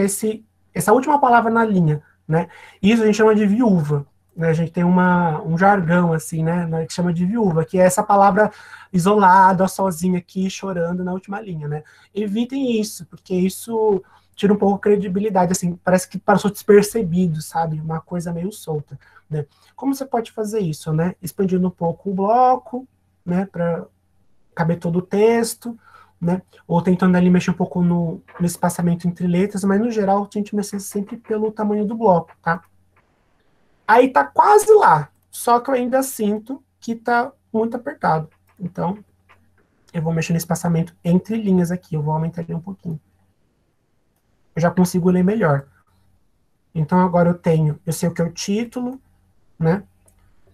essa última palavra na linha, né, isso a gente chama de viúva, né, a gente tem um jargão, assim, né, que chama de viúva, que é essa palavra isolada, sozinha aqui, chorando na última linha, né. Evitem isso, porque isso tira um pouco a credibilidade, assim, parece que passou despercebido, sabe? Uma coisa meio solta, né? Como você pode fazer isso, né? Expandindo um pouco o bloco, né? Para caber todo o texto, né? Ou tentando ali mexer um pouco no espaçamento entre letras, mas no geral a gente mexe sempre pelo tamanho do bloco, tá? Aí tá quase lá, só que eu ainda sinto que tá muito apertado. Então, eu vou mexer no espaçamento entre linhas aqui, eu vou aumentar ele um pouquinho. Eu já consigo ler melhor. Então, agora eu sei o que é o título, né?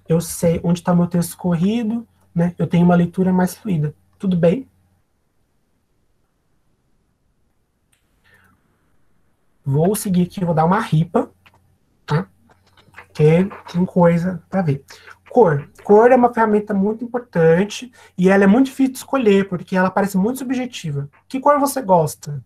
Eu sei onde está o meu texto corrido, né? Eu tenho uma leitura mais fluida. Tudo bem? Vou seguir aqui, vou dar uma ripa, tá? Que tem coisa para ver. Cor. Cor é uma ferramenta muito importante e ela é muito difícil de escolher, porque ela parece muito subjetiva. Que cor você gosta?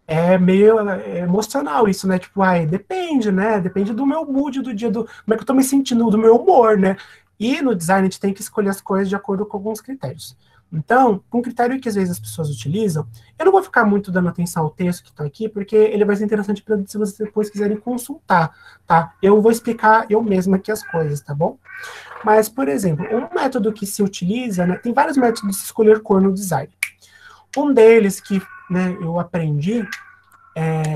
É meio emocional isso, né? Tipo, depende, né? Depende do meu mood do dia, como é que eu tô me sentindo, do meu humor, né? E no design a gente tem que escolher as coisas de acordo com alguns critérios. Então, um critério que às vezes as pessoas utilizam, eu não vou ficar muito dando atenção ao texto que está aqui, porque ele vai ser interessante para se vocês depois quiserem consultar, tá? Eu vou explicar eu mesma aqui as coisas, tá bom? Mas, por exemplo, um método que se utiliza, né? Tem vários métodos de escolher cor no design. Um deles que, né, eu aprendi,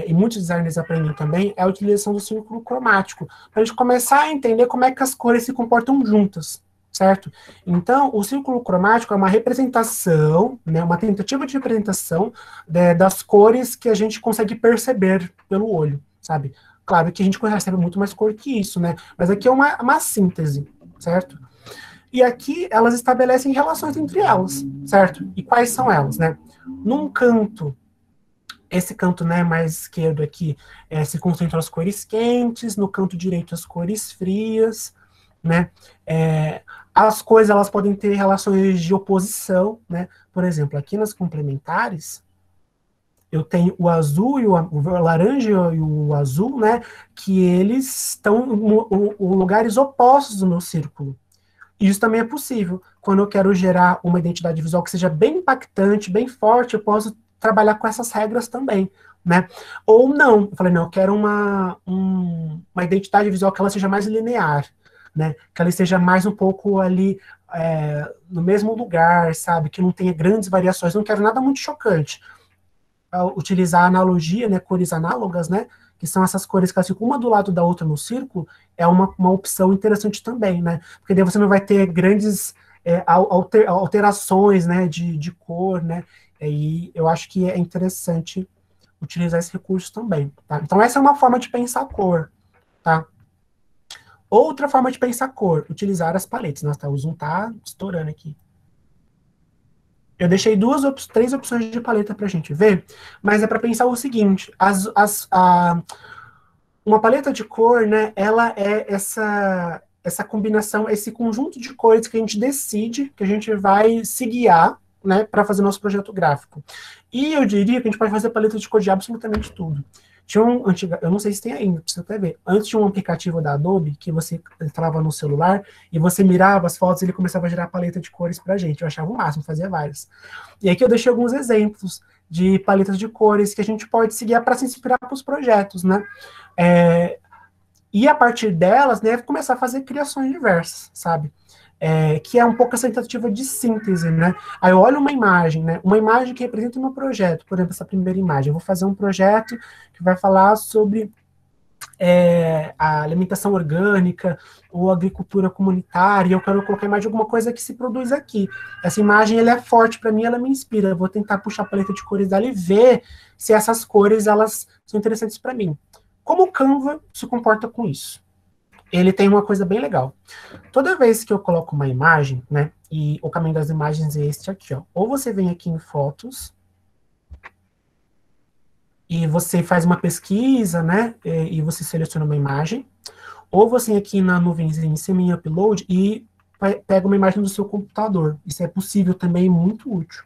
e muitos designers aprendem também, é a utilização do círculo cromático, para a gente começar a entender como é que as cores se comportam juntas, certo? Então, o círculo cromático é uma representação, né, uma tentativa de representação das cores que a gente consegue perceber pelo olho, sabe? Claro que a gente percebe muito mais cor que isso, né? Mas aqui é uma síntese, certo? E aqui elas estabelecem relações entre elas, certo? E quais são elas, né? Num canto, esse canto, né, mais esquerdo aqui, se concentram as cores quentes, no canto direito as cores frias, né? As cores, elas podem ter relações de oposição, né? Por exemplo, aqui nas complementares, eu tenho o azul e o laranja e o azul, né? Que eles estão em lugares opostos do meu círculo. Isso também é possível. Quando eu quero gerar uma identidade visual que seja bem impactante, bem forte, eu posso trabalhar com essas regras também, né? Ou não. Eu falei, não, eu quero uma identidade visual que ela seja mais linear, né? Que ela esteja mais um pouco ali no mesmo lugar, sabe? Que não tenha grandes variações. Não quero nada muito chocante. Utilizar a analogia, né? Cores análogas, né? Que são essas cores que elas ficam uma do lado da outra no círculo, é uma opção interessante também, né? Porque daí você não vai ter grandes alterações, né, de cor, né? E eu acho que é interessante utilizar esse recurso também, tá? Então essa é uma forma de pensar cor, tá? Outra forma de pensar cor, utilizar as paletes. Nossa, o zoom tá estourando aqui. Eu deixei três opções de paleta para a gente ver, mas é para pensar o seguinte, uma paleta de cor, né, ela é essa combinação, esse conjunto de cores que a gente decide, que a gente vai se guiar, né, para fazer nosso projeto gráfico. E eu diria que a gente pode fazer paleta de cor de absolutamente tudo. Tinha eu não sei se tem ainda, precisa até ver. Antes tinha um aplicativo da Adobe que você entrava no celular e você mirava as fotos e ele começava a gerar paleta de cores pra gente. Eu achava o máximo, fazia várias. E aqui eu deixei alguns exemplos de paletas de cores que a gente pode seguir para se inspirar para os projetos, né? E a partir delas, né, começar a fazer criações diversas, sabe? Que é um pouco essa tentativa de síntese, né? Aí eu olho uma imagem, né? Uma imagem que representa o meu projeto, por exemplo, essa primeira imagem. Eu vou fazer um projeto que vai falar sobre a alimentação orgânica ou agricultura comunitária, eu quero colocar mais de alguma coisa que se produz aqui. Essa imagem, ela é forte para mim, ela me inspira. Eu vou tentar puxar a paleta de cores dela e ver se essas cores, elas são interessantes para mim. Como o Canva se comporta com isso? Ele tem uma coisa bem legal. Toda vez que eu coloco uma imagem, né, e o caminho das imagens é este aqui, ó. Ou você vem aqui em fotos, e você faz uma pesquisa, né, e você seleciona uma imagem, ou você aqui na nuvenzinha em cima em upload e pega uma imagem do seu computador. Isso é possível também, muito útil.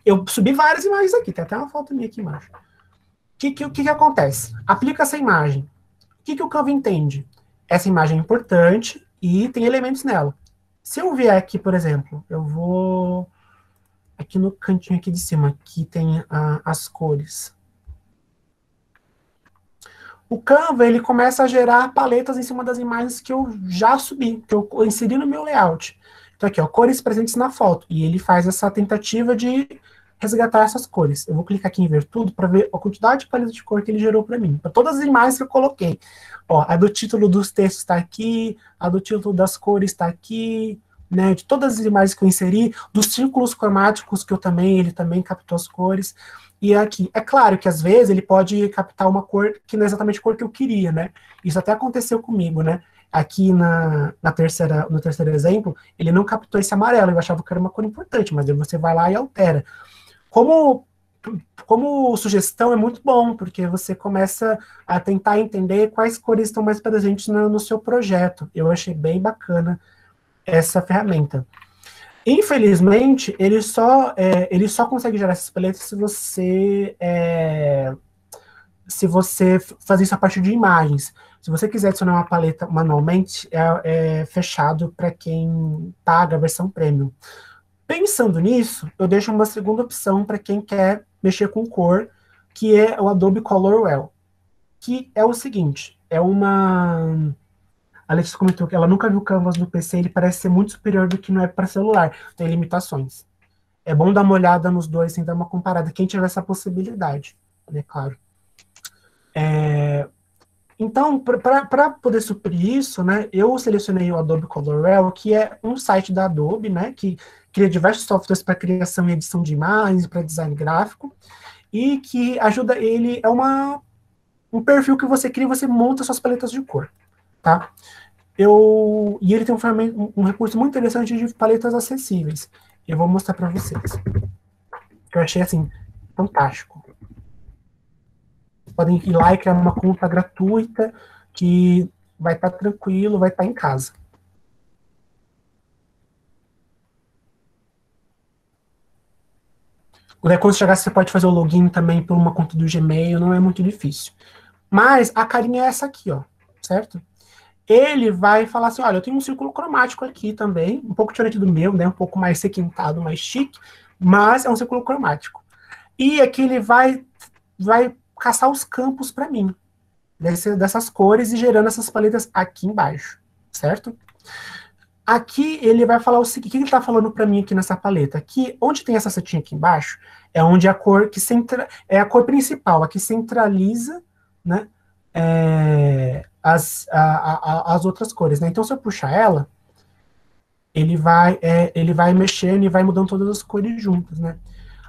Eu subi várias imagens aqui, tem até uma foto minha aqui embaixo. O que acontece? Aplica essa imagem. O que o Canva entende? Essa imagem é importante e tem elementos nela. Se eu vier aqui, por exemplo, eu vou aqui no cantinho aqui de cima, que tem as cores. O Canva, ele começa a gerar paletas em cima das imagens que eu já subi, que eu inseri no meu layout. Então aqui, ó, cores presentes na foto. E ele faz essa tentativa de resgatar essas cores. Eu vou clicar aqui em ver tudo para ver a quantidade de paleta de cor que ele gerou para mim. Para todas as imagens que eu coloquei. Ó, a do título dos textos está aqui, a do título das cores está aqui, né, de todas as imagens que eu inseri, dos círculos cromáticos que ele também captou as cores. E aqui, é claro que às vezes ele pode captar uma cor que não é exatamente a cor que eu queria, né? Isso até aconteceu comigo, né? Aqui no terceiro exemplo, ele não captou esse amarelo, eu achava que era uma cor importante, mas aí você vai lá e altera. Como sugestão é muito bom, porque você começa a tentar entender quais cores estão mais presentes no seu projeto. Eu achei bem bacana essa ferramenta. Infelizmente, ele só consegue gerar essas paletas se você fazer isso a partir de imagens. Se você quiser adicionar uma paleta manualmente, é fechado para quem paga a versão premium. Pensando nisso, eu deixo uma segunda opção para quem quer mexer com cor, que é o Adobe Colorwell, que é o seguinte, a Letícia comentou que ela nunca viu Canvas no PC, ele parece ser muito superior do que no app para celular, tem limitações. É bom dar uma olhada nos dois, sem dar uma comparada, quem tiver essa possibilidade, é claro. Então, para poder suprir isso, né, eu selecionei o Adobe Colorwell, que é um site da Adobe, né, que cria diversos softwares para criação e edição de imagens, para design gráfico, e que ajuda ele, um perfil que você cria e você monta suas paletas de cor, tá? E ele tem um recurso muito interessante de paletas acessíveis. Eu vou mostrar para vocês. Que eu achei, assim, fantástico. Podem ir lá e criar uma conta gratuita que vai estar tranquilo, vai estar em casa. Quando chegar, você pode fazer o login também por uma conta do Gmail, não é muito difícil. Mas a carinha é essa aqui, ó, certo? Ele vai falar assim, olha, eu tenho um círculo cromático aqui também, um pouco diferente do meu, né, um pouco mais requintado, mais chique, mas é um círculo cromático. E aqui ele vai caçar os campos para mim, dessas cores e gerando essas paletas aqui embaixo, certo? Aqui ele vai falar o seguinte, o que ele está falando para mim aqui nessa paleta? Aqui, onde tem essa setinha aqui embaixo, é onde a cor é a cor principal, a que centraliza, né, as outras cores, né? Então, se eu puxar ela, ele vai mexendo e vai mudando todas as cores juntas, né?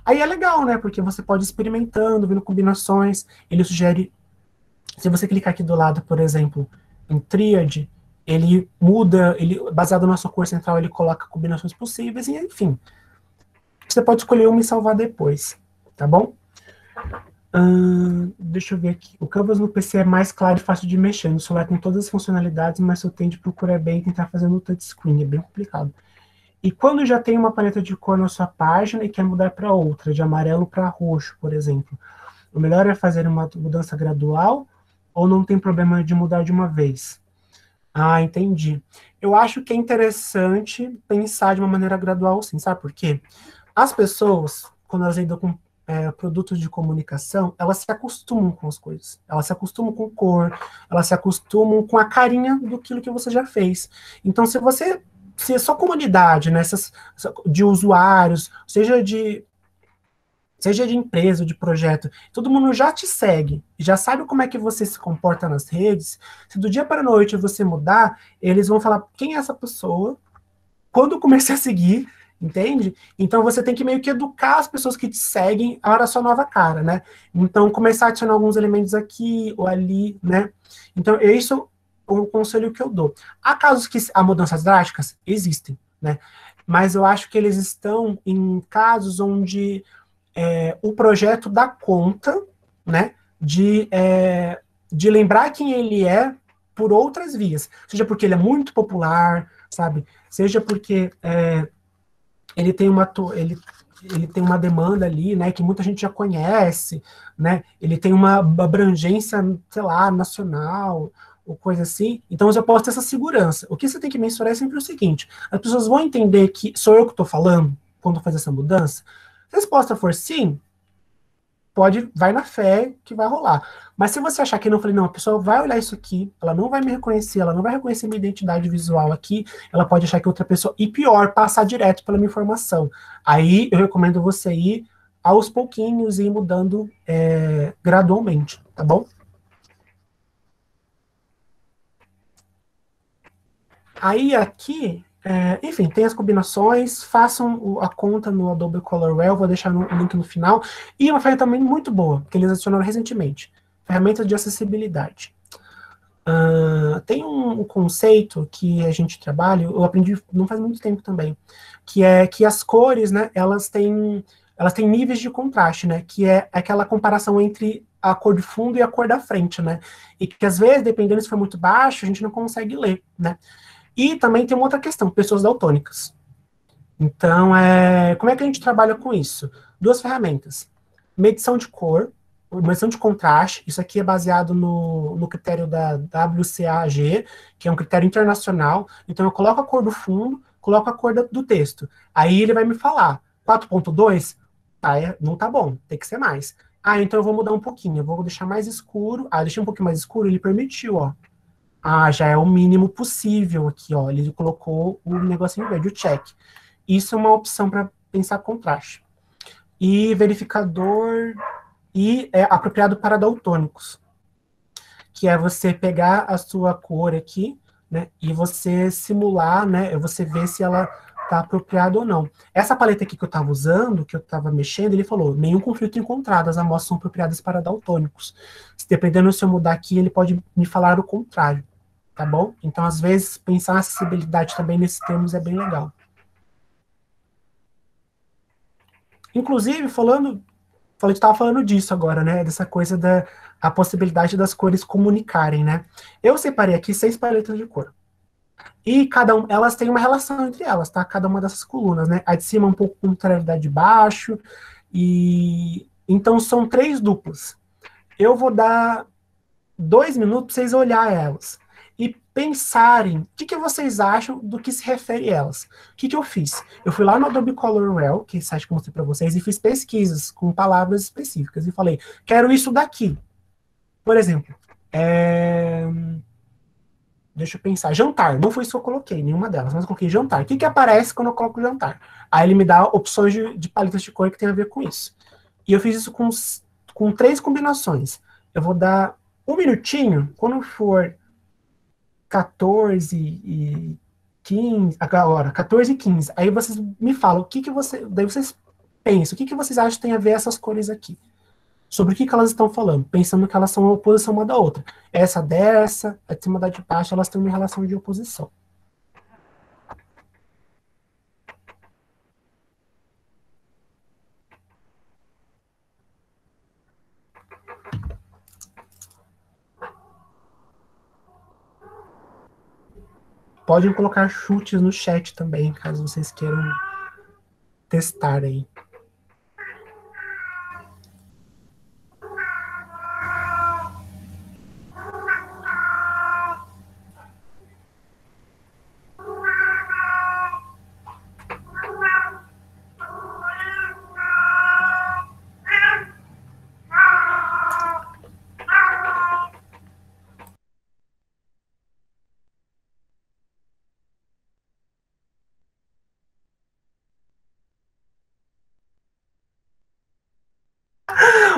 Aí é legal, né? Porque você pode ir experimentando, vendo combinações. Ele sugere, se você clicar aqui do lado, por exemplo, em tríade, ele muda, baseado na sua cor central, ele coloca combinações possíveis, e enfim. Você pode escolher uma e salvar depois, tá bom? Deixa eu ver aqui. O Canvas no PC é mais claro e fácil de mexer. No celular tem todas as funcionalidades, mas eu tento procurar bem e tentar fazer no touchscreen. É bem complicado. E quando já tem uma paleta de cor na sua página e quer mudar para outra, de amarelo para roxo, por exemplo, o melhor é fazer uma mudança gradual ou não tem problema de mudar de uma vez? Ah, entendi. Eu acho que é interessante pensar de uma maneira gradual, sim. Sabe por quê? As pessoas, quando elas lidam com produtos de comunicação, elas se acostumam com as coisas. Elas se acostumam com cor, elas se acostumam com a carinha do que você já fez. Então, se a sua comunidade, né, de usuários, seja de empresa, de projeto, todo mundo já te segue, já sabe como é que você se comporta nas redes, se do dia para a noite você mudar, eles vão falar, quem é essa pessoa? Quando eu comecei a seguir, entende? Então você tem que meio que educar as pessoas que te seguem a sua nova cara, né? Então começar a adicionar alguns elementos aqui ou ali, né? Então isso é o conselho que eu dou. Há casos que há mudanças drásticas? Existem, né? Mas eu acho que eles estão em casos onde o projeto dá conta, né, de lembrar quem ele é por outras vias. Seja porque ele é muito popular, sabe? Seja porque ele tem ele tem uma demanda ali, né, que muita gente já conhece, né? Ele tem uma abrangência, sei lá, nacional, ou coisa assim. Então, eu posso ter essa segurança. O que você tem que mensurar é sempre o seguinte: as pessoas vão entender que sou eu que estou falando quando faz essa mudança? Se a resposta for sim, vai na fé que vai rolar. Mas se você achar que não, a pessoa vai olhar isso aqui, ela não vai me reconhecer, ela não vai reconhecer minha identidade visual aqui, ela pode achar que outra pessoa, e pior, passar direto pela minha informação. Aí eu recomendo você ir aos pouquinhos e ir mudando gradualmente, tá bom? Aí aqui, enfim, tem as combinações, façam a conta no Adobe Colorwell, vou deixar o link no final, e uma ferramenta também muito boa, que eles adicionaram recentemente, ferramenta de acessibilidade. Tem um conceito que a gente trabalha, eu aprendi não faz muito tempo também, que é que as cores, né, elas têm níveis de contraste, né, que é aquela comparação entre a cor de fundo e a cor da frente, né, e que às vezes, dependendo se for muito baixo, a gente não consegue ler, né. E também tem uma outra questão, pessoas daltônicas. Então, como é que a gente trabalha com isso? Duas ferramentas. Medição de cor, medição de contraste, isso aqui é baseado no critério da WCAG, que é um critério internacional. Então, eu coloco a cor do fundo, coloco a cor do texto. Aí ele vai me falar, 4.2? Não tá bom, tem que ser mais. Então eu vou mudar um pouquinho, eu vou deixar mais escuro. Deixei um pouquinho mais escuro, ele permitiu, ó. Já é o mínimo possível aqui, ó. Ele colocou o negocinho verde, o check. Isso é uma opção para pensar contraste. E verificador é apropriado para daltônicos, que é você pegar a sua cor aqui, né, e você simular, né, você ver se ela está apropriada ou não. Essa paleta aqui que eu estava usando, que eu estava mexendo, ele falou, nenhum conflito encontrado, as amostras são apropriadas para daltônicos. Dependendo se eu mudar aqui, ele pode me falar o contrário, tá bom? Então, às vezes, pensar a acessibilidade também nesses termos é bem legal. Inclusive, estava falando disso agora, né? Dessa coisa a possibilidade das cores comunicarem, né? Eu separei aqui 6 paletas de cor. E elas têm uma relação entre elas, tá? Cada uma dessas colunas, né? A de cima um pouco com tonalidade de baixo. Então são 3 duplas. Eu vou dar 2 minutos para vocês olharem elas e pensarem o que vocês acham do que se refere a elas. O que eu fiz? Eu fui lá no Adobe Colorwell, que é esse site que eu mostrei para vocês, e fiz pesquisas com palavras específicas. E falei, quero isso daqui. Por exemplo, deixa eu pensar, jantar. Não foi isso que eu coloquei, nenhuma delas, mas eu coloquei jantar. O que aparece quando eu coloco jantar? Aí ele me dá opções de paletas de cor que tem a ver com isso. E eu fiz isso com 3 combinações. Eu vou dar 1 minutinho, quando for 14 e 15, agora, 14 e 15, aí vocês me falam, daí vocês pensam, o que vocês acham que tem a ver essas cores aqui? Sobre o que elas estão falando, pensando que elas são uma oposição uma da outra. Essa dessa, a de cima da de baixo, elas têm uma relação de oposição. Podem colocar chutes no chat também, caso vocês queiram testar aí.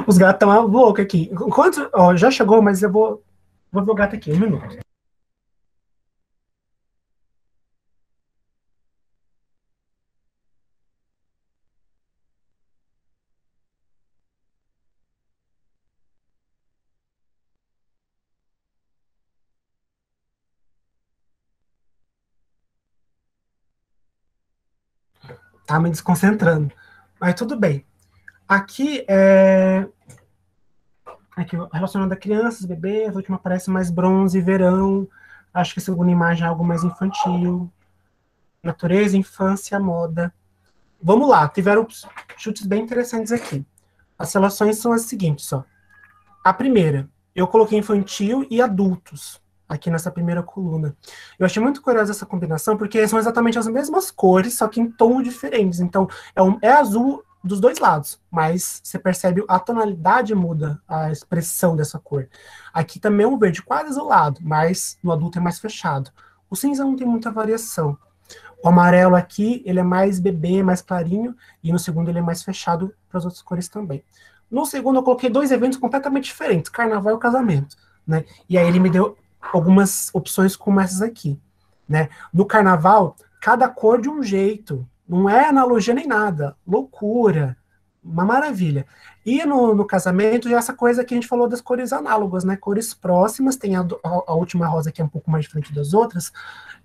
Os gatos estão loucos aqui. Enquanto, ó, já chegou, mas eu vou ver o gato aqui, 1 minuto. Tá me desconcentrando. Mas tudo bem. Aqui aqui, relacionado a crianças, bebês, a última parece mais bronze, verão. Acho que a segunda imagem é algo mais infantil. Natureza, infância, moda. Vamos lá, tiveram chutes bem interessantes aqui. As relações são as seguintes, ó. A primeira, eu coloquei infantil e adultos aqui nessa primeira coluna. Eu achei muito curiosa essa combinação, porque são exatamente as mesmas cores, só que em tons diferentes. Então, é azul dos dois lados, mas você percebe a tonalidade muda, a expressão dessa cor. Aqui também é um verde quase azulado, mas no adulto é mais fechado. O cinza não tem muita variação. O amarelo aqui, ele é mais bebê, mais clarinho, e no segundo ele é mais fechado para as outras cores também. No segundo eu coloquei 2 eventos completamente diferentes, carnaval e casamento, né? E aí ele me deu algumas opções como essas aqui, né? No carnaval, cada cor de um jeito, não é analogia nem nada, loucura, uma maravilha. E no casamento, já essa coisa que a gente falou das cores análogas, né? Cores próximas, tem a última rosa que é um pouco mais diferente das outras,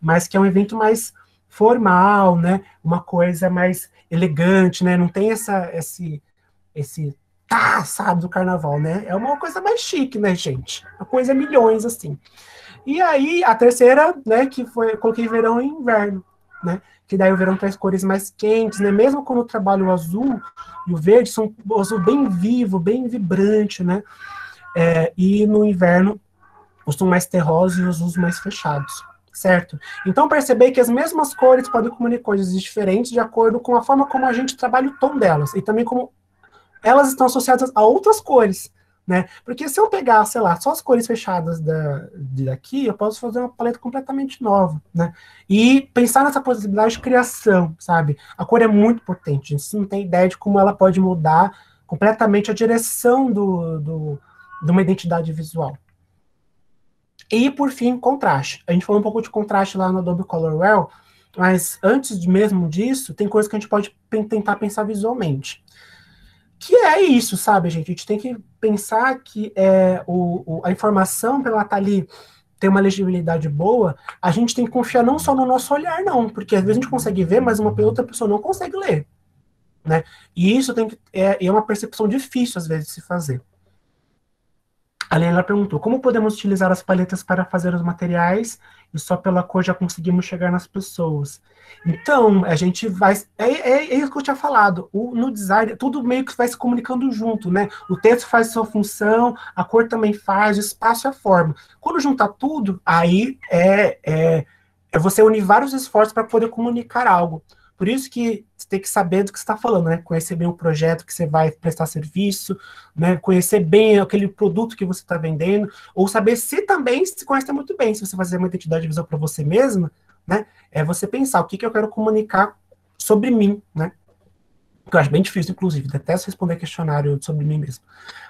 mas que é um evento mais formal, né? Uma coisa mais elegante, né? Não tem esse sabe, do carnaval, né? É uma coisa mais chique, né, gente? Uma coisa milhões, assim. E aí, a terceira, né, que foi, eu coloquei verão e inverno, né? Que daí o verão traz cores mais quentes, né? Mesmo quando eu trabalho o azul e o verde, são o azul bem vivo, bem vibrante, né? E no inverno, os tons mais terrosos e os azuis mais fechados, certo? Então, perceber que as mesmas cores podem comunicar coisas diferentes de acordo com a forma como a gente trabalha o tom delas, e também como elas estão associadas a outras cores, né? Porque se eu pegar, sei lá, só as cores fechadas daqui, eu posso fazer uma paleta completamente nova, né? E pensar nessa possibilidade de criação, sabe? A cor é muito potente, a gente não tem ideia de como ela pode mudar completamente a direção de uma identidade visual. E, por fim, contraste. A gente falou um pouco de contraste lá no Adobe Colorwell, mas antes mesmo disso, tem coisas que a gente pode tentar pensar visualmente. Que é isso, sabe, gente? A gente tem que pensar que a informação, para ela estar ali, ter uma legibilidade boa, a gente tem que confiar não só no nosso olhar, não, porque às vezes a gente consegue ver, mas uma outra pessoa não consegue ler, né? E isso é uma percepção difícil, às vezes, de se fazer. A Leila perguntou, como podemos utilizar as paletas para fazer os materiais e só pela cor já conseguimos chegar nas pessoas? Então, a gente vai... É isso que eu tinha falado. No design, tudo meio que vai se comunicando junto, né? O texto faz sua função, a cor também faz, o espaço e a forma. Quando juntar tudo, aí é você unir vários esforços para poder comunicar algo. Por isso que você tem que saber do que você está falando, né? Conhecer bem o projeto que você vai prestar serviço, né? Conhecer bem aquele produto que você está vendendo, ou saber se também se conhece muito bem. Se você fazer uma identidade visual para você mesma, né? É você pensar o que eu quero comunicar sobre mim, né? Que eu acho bem difícil, inclusive, detesto responder questionário sobre mim mesmo.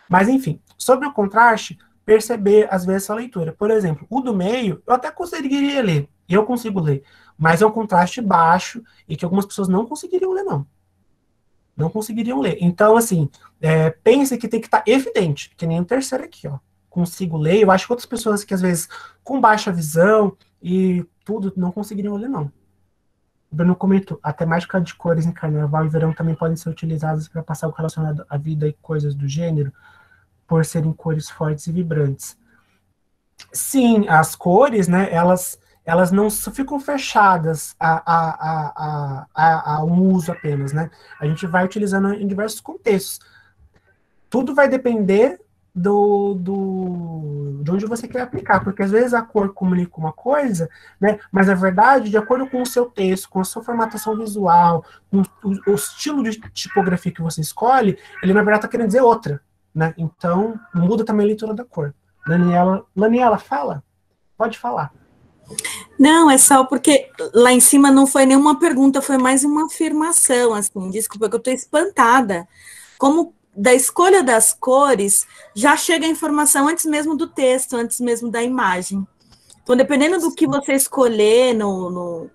Mas, enfim, sobre o contraste, perceber, às vezes, essa leitura. Por exemplo, o do meio, eu até conseguiria ler, eu consigo ler, mas é um contraste baixo e que algumas pessoas não conseguiriam ler, não. Não conseguiriam ler. Então, assim, pense que tem que estar evidente, que nem o terceiro aqui, ó. Consigo ler, eu acho que outras pessoas que, às vezes, com baixa visão e tudo, não conseguiriam ler, não. O Bruno comentou, a temática de cores em carnaval e verão também podem ser utilizadas para passar o relacionado à vida e coisas do gênero, por serem cores fortes e vibrantes. Sim, as cores, né, elas elas não ficam fechadas a um uso apenas, né? A gente vai utilizando em diversos contextos. Tudo vai depender de onde você quer aplicar, porque às vezes a cor comunica uma coisa, né? Mas na verdade, de acordo com o seu texto, com a sua formatação visual, com o estilo de tipografia que você escolhe, ele na verdade está querendo dizer outra, né? Então muda também a leitura da cor. Laniela, fala? Pode falar. Não, é só porque lá em cima não foi nenhuma pergunta, foi mais uma afirmação, assim, desculpa que eu estou espantada. Como da escolha das cores, já chega a informação antes mesmo do texto, antes mesmo da imagem. Então, dependendo do que você escolher no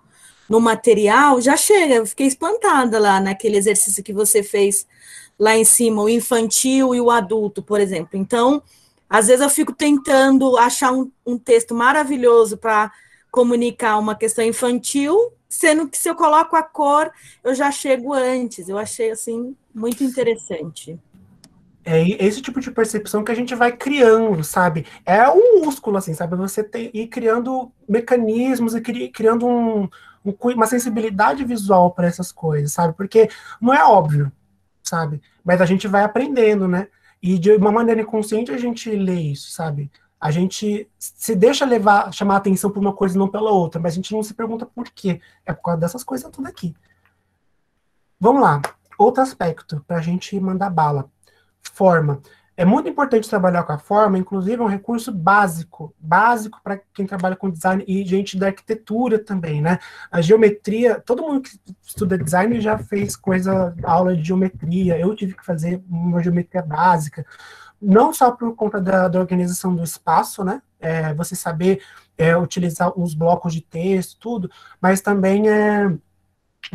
material, já chega. Eu fiquei espantada lá naquele exercício que você fez lá em cima, o infantil e o adulto, por exemplo. Então, às vezes eu fico tentando achar um texto maravilhoso para comunicar uma questão infantil, sendo que se eu coloco a cor, eu já chego antes. Eu achei, assim, muito interessante. É esse tipo de percepção que a gente vai criando, sabe? É um músculo, assim, sabe? Você ir criando mecanismos e criando uma sensibilidade visual para essas coisas, sabe? Porque não é óbvio, sabe? Mas a gente vai aprendendo, né? E de uma maneira inconsciente a gente lê isso, sabe? A gente se deixa chamar a atenção por uma coisa e não pela outra, mas a gente não se pergunta por quê. É por causa dessas coisas tudo aqui. Vamos lá. Outro aspecto, para a gente mandar bala. Forma. É muito importante trabalhar com a forma, inclusive é um recurso básico para quem trabalha com design e gente da arquitetura também, né? A geometria, todo mundo que estuda design já fez aula de geometria, eu tive que fazer uma geometria básica, não só por conta da organização do espaço, né? Você saber utilizar os blocos de texto, tudo, mas também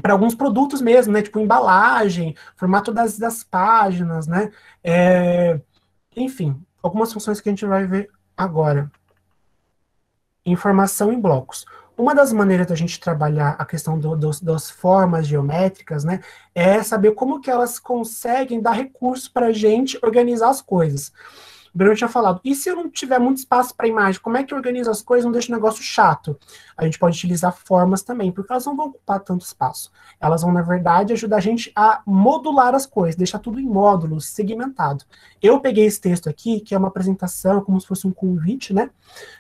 para alguns produtos mesmo, né? Tipo embalagem, formato das páginas, né? Enfim, algumas funções que a gente vai ver agora. Informação em blocos. Uma das maneiras da gente trabalhar a questão das formas geométricas, né, é saber como que elas conseguem dar recursos para a gente organizar as coisas. O Bruno tinha falado, e se eu não tiver muito espaço para imagem, como é que eu organizo as coisas e não deixo o negócio chato? A gente pode utilizar formas também, porque elas não vão ocupar tanto espaço. Elas vão, na verdade, ajudar a gente a modular as coisas, deixar tudo em módulos, segmentado. Eu peguei esse texto aqui, que é uma apresentação, como se fosse um convite, né?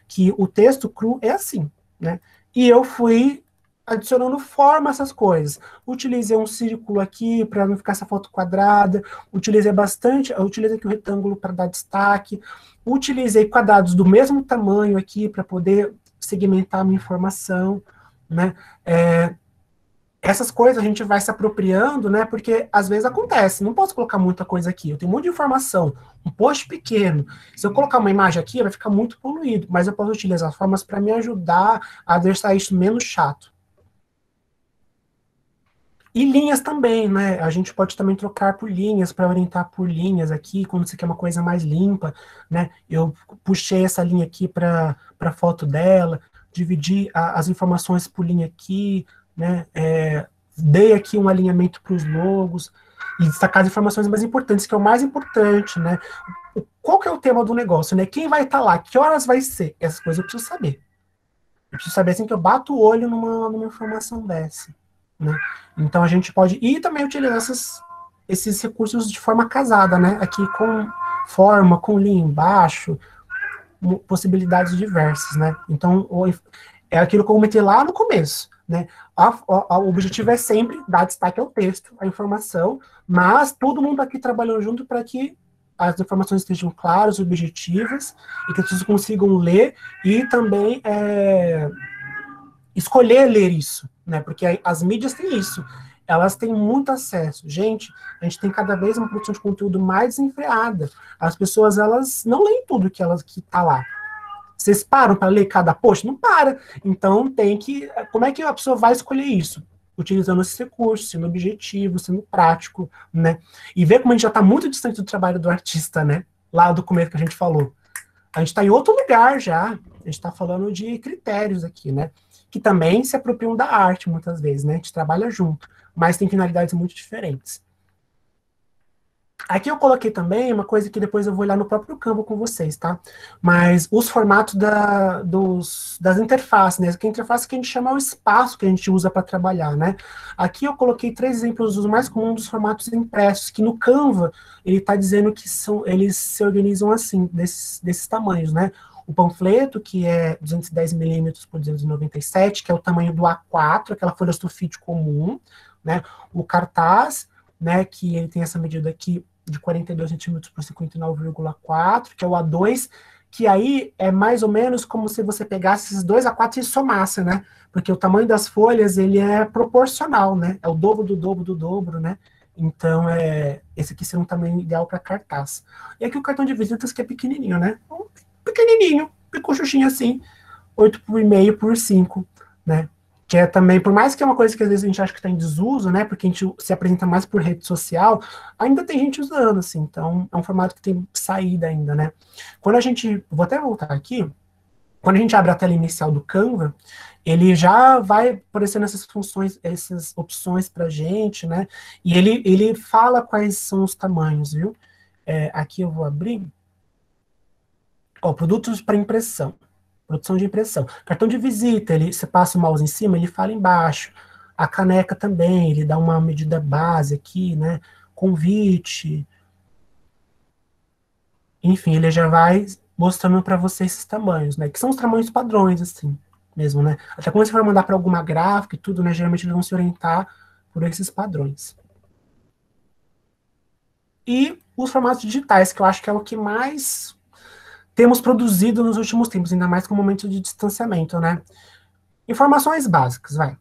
Que o texto cru é assim, né? E eu fui adicionando forma a essas coisas. Utilizei um círculo aqui para não ficar essa foto quadrada, utilizei aqui o retângulo para dar destaque, utilizei quadrados do mesmo tamanho aqui para poder segmentar a minha informação, né? Essas coisas a gente vai se apropriando, né? Porque às vezes acontece, não posso colocar muita coisa aqui, eu tenho um monte de informação, um post pequeno. Se eu colocar uma imagem aqui, vai ficar muito poluído, mas eu posso utilizar formas para me ajudar a deixar isso menos chato. E linhas também, né? A gente pode também trocar por linhas, para orientar por linhas aqui, quando você quer uma coisa mais limpa, né? Eu puxei essa linha aqui para a foto dela, dividi as informações por linha aqui, né? Dei aqui um alinhamento para os logos, e destacar as informações mais importantes, que é o mais importante, né? Qual que é o tema do negócio, né? Quem vai estar lá? Que horas vai ser? Essas coisas eu preciso saber. Eu preciso saber assim que eu bato o olho numa informação dessa, né? Então a gente pode... E também utilizar esses recursos de forma casada, né? Aqui com forma, com linha embaixo, possibilidades diversas, né? Então é aquilo que eu comentei lá no começo, né? O objetivo é sempre dar destaque ao texto, à informação, mas todo mundo aqui trabalhou junto para que as informações estejam claras, objetivas, e que as pessoas consigam ler e também escolher ler isso, né? Porque as mídias têm isso, elas têm muito acesso. Gente, a gente tem cada vez uma produção de conteúdo mais desenfreada. As pessoas, elas não leem tudo que está lá. Vocês param para ler cada post? Não para. Então tem que... Como é que a pessoa vai escolher isso? Utilizando esse recurso, sendo objetivo, sendo prático, né? E ver como a gente já está muito distante do trabalho do artista, né? Lá do começo que a gente falou. A gente está em outro lugar já. A gente está falando de critérios aqui, né? Que também se apropriam da arte, muitas vezes, né? A gente trabalha junto, mas tem finalidades muito diferentes. Aqui eu coloquei também uma coisa que depois eu vou olhar no próprio Canva com vocês, tá? Mas os formatos das interfaces, né? Que a interface que a gente chama é o espaço que a gente usa para trabalhar, né? Aqui eu coloquei 3 exemplos dos mais comuns dos formatos impressos, que no Canva ele está dizendo que eles se organizam assim, desses tamanhos, né? O panfleto, que é 210 milímetros por 297, que é o tamanho do A4, aquela folha sulfite comum, né? O cartaz, né, que ele tem essa medida aqui de 42 centímetros por 59,4, que é o A2, que aí é mais ou menos como se você pegasse esses dois A4 e somasse, né? Porque o tamanho das folhas, ele é proporcional, né? É o dobro do dobro do dobro, né? Então, esse aqui seria um tamanho ideal para cartaz. E aqui o cartão de visitas, que é pequenininho, né? Pequenininho, picochuchinho assim, 8,5 por 5, né? Que é também, por mais que é uma coisa que às vezes a gente acha que está em desuso, né? Porque a gente se apresenta mais por rede social, ainda tem gente usando, assim. Então, é um formato que tem saída ainda, né? Quando a gente... Vou até voltar aqui. Quando a gente abre a tela inicial do Canva, ele já vai aparecendo essas funções, essas opções pra gente, né? E ele fala quais são os tamanhos, viu? Aqui eu vou abrir. Ó, produtos para impressão. Produção de impressão. Cartão de visita, você passa o mouse em cima, ele fala embaixo. A caneca também, ele dá uma medida base aqui, né? Convite. Enfim, ele já vai mostrando para você esses tamanhos, né? Que são os tamanhos padrões, assim, mesmo, né? Até quando você vai mandar para alguma gráfica e tudo, né? Geralmente eles vão se orientar por esses padrões. E os formatos digitais, que eu acho que é o que mais temos produzido nos últimos tempos, ainda mais com o momento de distanciamento, né? Informações básicas, vai.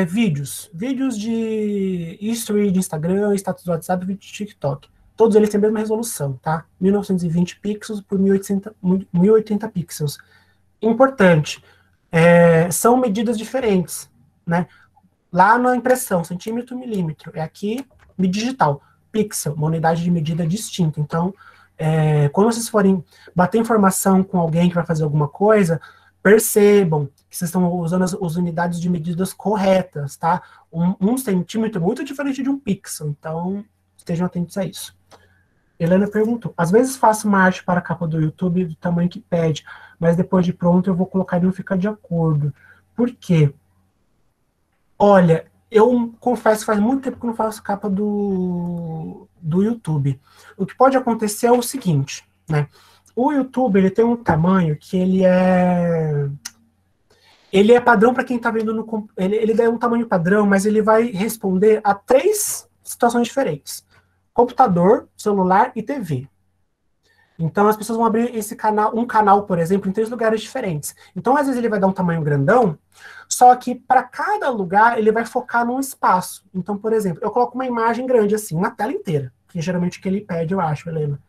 Vídeos. Vídeos de history de Instagram, status do WhatsApp e vídeo de TikTok. Todos eles têm a mesma resolução, tá? 1920 pixels por 1080 pixels. Importante. São medidas diferentes, né? Lá na impressão, centímetro, milímetro. Aqui, digital. Pixel, uma unidade de medida distinta. Então, quando vocês forem bater informação com alguém que vai fazer alguma coisa, percebam que vocês estão usando as unidades de medidas corretas, tá? Um centímetro é muito diferente de um pixel, então estejam atentos a isso. Helena perguntou, às vezes faço uma arte para a capa do YouTube do tamanho que pede, mas depois de pronto eu vou colocar e não fica de acordo. Por quê? Olha, eu confesso que faz muito tempo que eu não faço capa do YouTube. O que pode acontecer é o seguinte, né? O YouTube, ele tem um tamanho que ele é padrão para quem está vendo no... Ele dá um tamanho padrão, mas ele vai responder a 3 situações diferentes. Computador, celular e TV. Então, as pessoas vão abrir um canal, por exemplo, em 3 lugares diferentes. Então, às vezes, ele vai dar um tamanho grandão, só que para cada lugar, ele vai focar num espaço. Então, por exemplo, eu coloco uma imagem grande assim, uma tela inteira, que é geralmente o que ele pede, eu acho, Helena.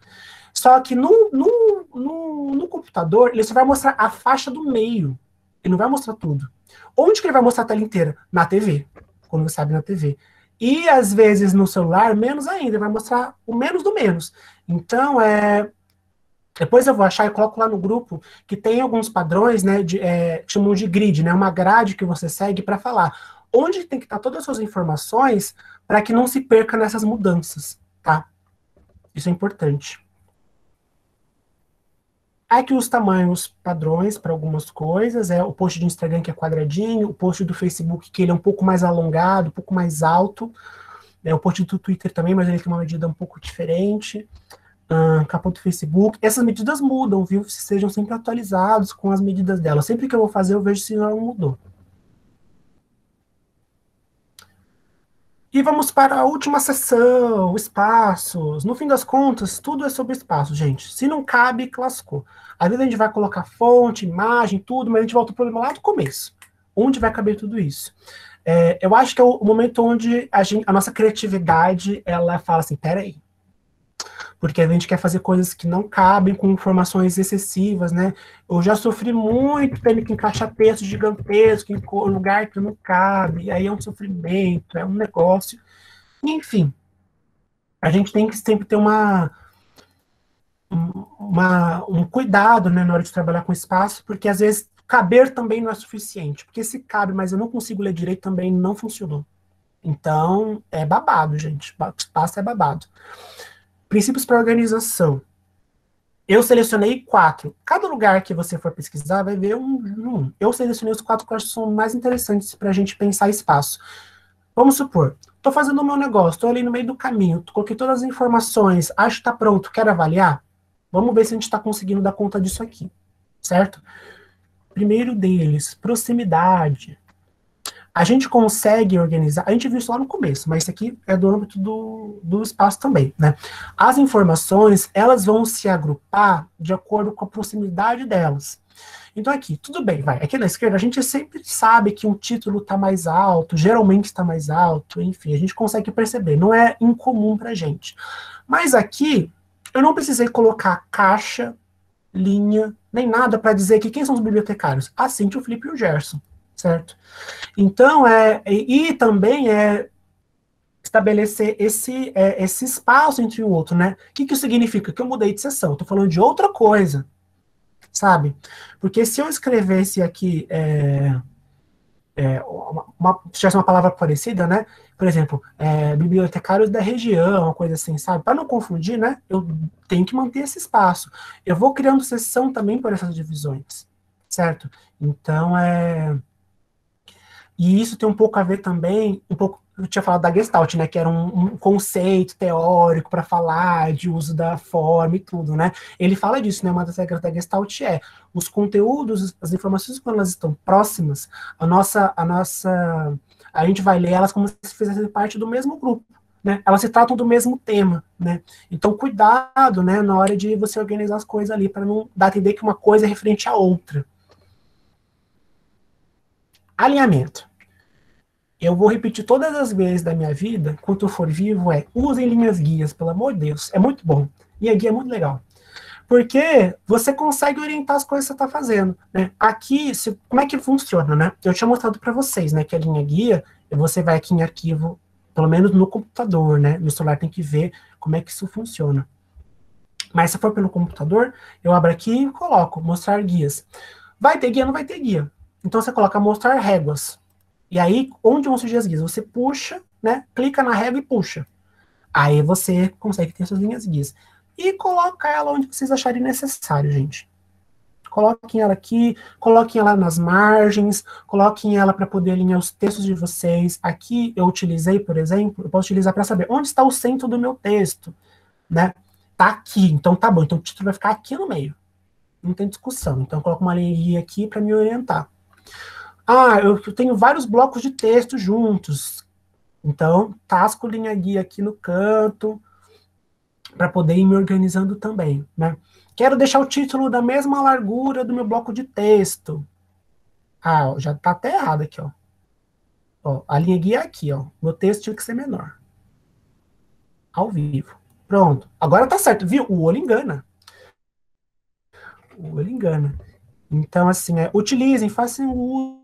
Só que no computador, ele só vai mostrar a faixa do meio. Ele não vai mostrar tudo. Onde que ele vai mostrar a tela inteira? Na TV. Quando você abre na TV. E, às vezes, no celular, menos ainda. Ele vai mostrar o menos do menos. Então, depois eu vou achar e coloco lá no grupo que tem alguns padrões, né, chamam de grid, né, uma grade que você segue para falar onde tem que estar todas as suas informações para que não se perca nessas mudanças, tá? Isso é importante. Aqui os tamanhos padrões para algumas coisas, o post do Instagram que é quadradinho, o post do Facebook que ele é um pouco mais alongado, um pouco mais alto, o post do Twitter também, mas ele tem uma medida um pouco diferente. Capa do Facebook, essas medidas mudam, viu? Sejam sempre atualizados com as medidas dela. Sempre que eu vou fazer, eu vejo se não mudou. E vamos para a última sessão, espaços. No fim das contas, tudo é sobre espaço, gente. Se não cabe, lascou. Às vezes a gente vai colocar fonte, imagem, tudo, mas a gente volta ao problema lá do começo. Onde vai caber tudo isso? Eu acho que é o momento onde a nossa criatividade, ela fala assim, peraí. Porque a gente quer fazer coisas que não cabem, com informações excessivas, né? Eu já sofri muito tendo que encaixar texto gigantesco em lugar que não cabe, aí é um sofrimento, é um negócio. Enfim, a gente tem que sempre ter um cuidado, né, na hora de trabalhar com espaço, porque às vezes caber também não é suficiente. Porque se cabe, mas eu não consigo ler direito, também não funcionou. Então, é babado, gente. O espaço é babado. Princípios para organização. Eu selecionei 4. Cada lugar que você for pesquisar vai ver um. Eu selecionei os 4 que eu acho que são mais interessantes para a gente pensar espaço. Vamos supor, estou fazendo o meu negócio, estou ali no meio do caminho, coloquei todas as informações, acho que está pronto, quero avaliar? Vamos ver se a gente está conseguindo dar conta disso aqui, certo? Primeiro deles, proximidade. A gente consegue organizar, a gente viu isso lá no começo, mas isso aqui é do âmbito do espaço também, né? As informações, elas vão se agrupar de acordo com a proximidade delas. Então aqui, tudo bem, vai. Aqui na esquerda a gente sempre sabe que um título está mais alto, geralmente está mais alto, enfim, a gente consegue perceber, não é incomum para a gente. Mas aqui, eu não precisei colocar caixa, linha, nem nada para dizer que quem são os bibliotecários? A Cíntia, o Felipe e o Gerson, certo? Então, e também estabelecer esse espaço entre o outro, né? O que isso significa? Que eu mudei de sessão, estou falando de outra coisa, sabe? Porque se eu escrevesse aqui se tivesse uma palavra parecida, né? Por exemplo, bibliotecários da região, uma coisa assim, sabe? Para não confundir, né? Eu tenho que manter esse espaço. Eu vou criando sessão também por essas divisões, certo? Então, e isso tem um pouco a ver também, eu tinha falado da Gestalt, né, que era um conceito teórico para falar de uso da forma e tudo, né? Ele fala disso, né? Uma das regras da Gestalt os conteúdos, as informações, quando elas estão próximas, a gente vai ler elas como se fizessem parte do mesmo grupo, né? Elas se tratam do mesmo tema, né? Então, cuidado, né, na hora de você organizar as coisas ali, para não dar a entender que uma coisa é referente à outra. Alinhamento. Eu vou repetir todas as vezes da minha vida, enquanto eu for vivo, usem linhas guias, pelo amor de Deus. É muito bom. Linha guia é muito legal. Porque você consegue orientar as coisas que você está fazendo, né? Aqui, como é que funciona, né? Eu tinha mostrado para vocês, né, que a linha guia, você vai aqui em arquivo, pelo menos no computador, né? No celular tem que ver como é que isso funciona. Mas se for pelo computador, eu abro aqui e coloco mostrar guias. Vai ter guia, não vai ter guia. Então você coloca mostrar réguas. E aí, onde vão surgir as guias? Você puxa, né? Clica na régua e puxa. Aí você consegue ter suas linhas guias. E coloca ela onde vocês acharem necessário, gente. Coloquem ela aqui, coloquem ela nas margens, coloquem ela para poder alinhar os textos de vocês. Aqui eu utilizei, por exemplo, eu posso utilizar para saber onde está o centro do meu texto, né? Tá aqui, então tá bom. Então o título vai ficar aqui no meio. Não tem discussão. Então eu coloco uma linha guia aqui para me orientar. Eu tenho vários blocos de texto juntos. Então, tasco linha guia aqui no canto, para poder ir me organizando também, né? Quero deixar o título da mesma largura do meu bloco de texto. Já tá até errado aqui, ó. A linha guia é aqui, ó. Meu texto tinha que ser menor. Ao vivo. Pronto. Agora tá certo, viu? O olho engana. O olho engana. Então, assim, utilizem, façam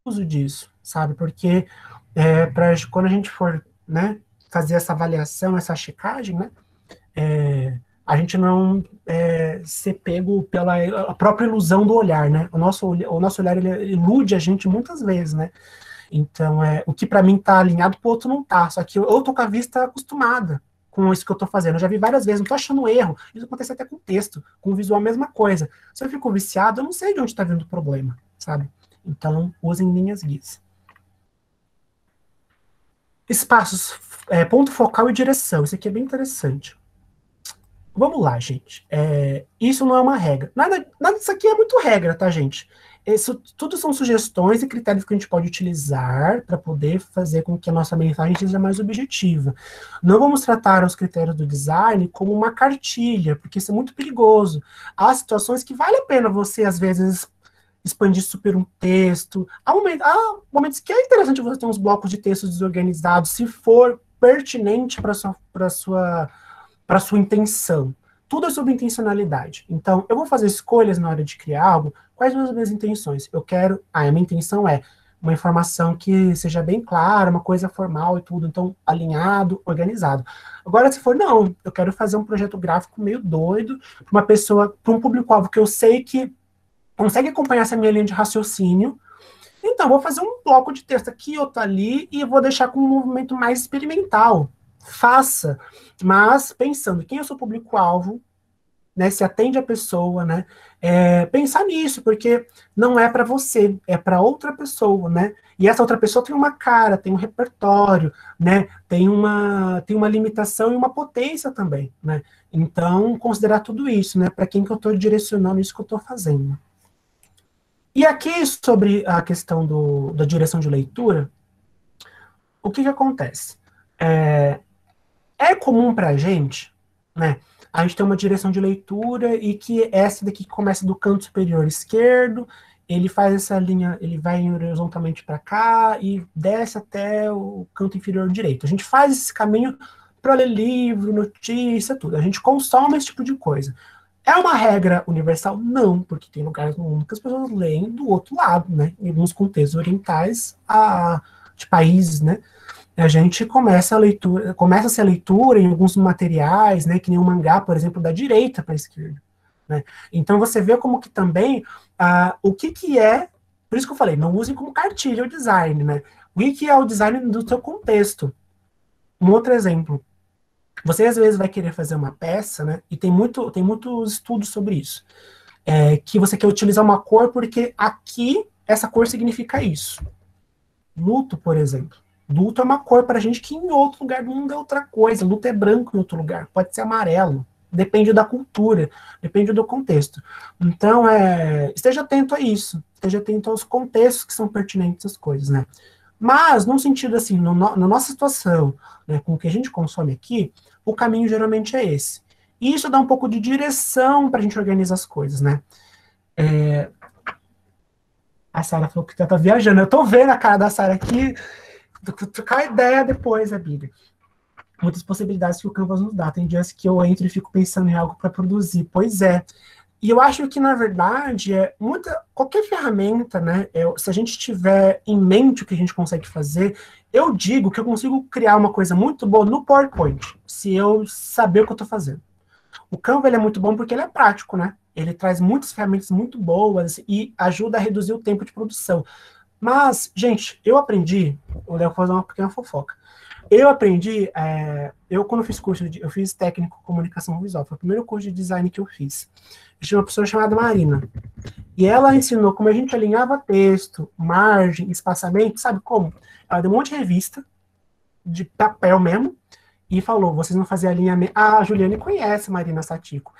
uso disso, sabe? Porque quando a gente for, né, fazer essa avaliação, essa checagem, né, a gente não ser pego pela própria ilusão do olhar, né? O nosso olhar, ele ilude a gente muitas vezes, né? Então, o que para mim tá alinhado, pro outro não tá. Só que eu tô com a vista acostumada com isso que eu tô fazendo. Eu já vi várias vezes, não tô achando erro. Isso acontece até com texto, com visual, a mesma coisa. Se eu fico viciado, eu não sei de onde tá vindo o problema, sabe? Então, usem linhas guias. Espaços, ponto focal e direção. Isso aqui é bem interessante. Vamos lá, gente. Isso não é uma regra. Nada disso aqui é muito regra, tá, gente? Isso tudo são sugestões e critérios que a gente pode utilizar para poder fazer com que a nossa mensagem seja mais objetiva. Não vamos tratar os critérios do design como uma cartilha, porque isso é muito perigoso. Há situações que vale a pena você, às vezes, expandir super um texto. Há momentos que é interessante você ter uns blocos de texto desorganizados, se for pertinente para a sua intenção. Tudo é sobre intencionalidade. Então, eu vou fazer escolhas na hora de criar algo. Quais são as minhas intenções? A minha intenção é uma informação que seja bem clara, uma coisa formal e tudo, então alinhado, organizado. Agora, se for, não, eu quero fazer um projeto gráfico meio doido, para uma pessoa, para um público-alvo que eu sei que consegue acompanhar essa minha linha de raciocínio, Então, vou fazer um bloco de texto aqui, outro ali, e vou deixar com um movimento mais experimental. Faça, mas pensando quem é o seu público-alvo, né, se atende a pessoa, né, pensar nisso, porque não é para você, é para outra pessoa, né, e essa outra pessoa tem uma cara, tem um repertório, né, tem uma limitação e uma potência também, né, então considerar tudo isso, né, para quem que eu estou direcionando isso que eu estou fazendo. E aqui, sobre a questão da direção de leitura, o que acontece? É comum para a gente, né, a gente tem uma direção de leitura e que essa daqui que começa do canto superior esquerdo, ele faz essa linha, ele vai horizontalmente para cá e desce até o canto inferior direito. A gente faz esse caminho para ler livro, notícia, tudo. A gente consome esse tipo de coisa. É uma regra universal? Não, porque tem lugares no mundo que as pessoas leem do outro lado, né? Em alguns contextos orientais, de países, né? A gente começa a leitura em alguns materiais, né? Que nem o mangá, por exemplo, da direita para a esquerda. Né? Então você vê como que também o que é, por isso que eu falei, não usem como cartilha o design, né? O que é o design do seu contexto. Um outro exemplo. Você às vezes vai querer fazer uma peça, né? E tem muitos estudos sobre isso. Que você quer utilizar uma cor porque aqui essa cor significa isso. Luto, por exemplo. Luto é uma cor para a gente que em outro lugar do mundo é outra coisa. Luto é branco em outro lugar, pode ser amarelo. Depende da cultura, depende do contexto. Então, esteja atento a isso. Esteja atento aos contextos que são pertinentes às coisas, né? Mas, num sentido assim, na nossa situação, né, com o que a gente consome aqui, o caminho geralmente é esse. E isso dá um pouco de direção para a gente organizar as coisas, né? A Sara falou que tá viajando. Eu tô vendo a cara da Sara aqui, trocar ideia depois, Bíblia. Muitas possibilidades que o Canvas nos dá. Tem dias que eu entro e fico pensando em algo para produzir. Pois é. E eu acho que, na verdade, qualquer ferramenta, né, se a gente tiver em mente o que a gente consegue fazer, eu digo que eu consigo criar uma coisa muito boa no PowerPoint, se eu saber o que eu estou fazendo. O Canva ele é muito bom porque ele é prático, né? Ele traz muitas ferramentas muito boas e ajuda a reduzir o tempo de produção. Mas, gente, eu aprendi, o Léo fazer uma pequena fofoca. Eu aprendi, quando eu fiz eu fiz técnico comunicação visual, foi o primeiro curso de design que eu fiz. Eu tinha uma professora chamada Marina, e ela ensinou como a gente alinhava texto, margem, espaçamento, sabe como? Ela deu um monte de revista, de papel mesmo, e falou, vocês não faziam alinhamento. A Juliane conhece Marina Satico.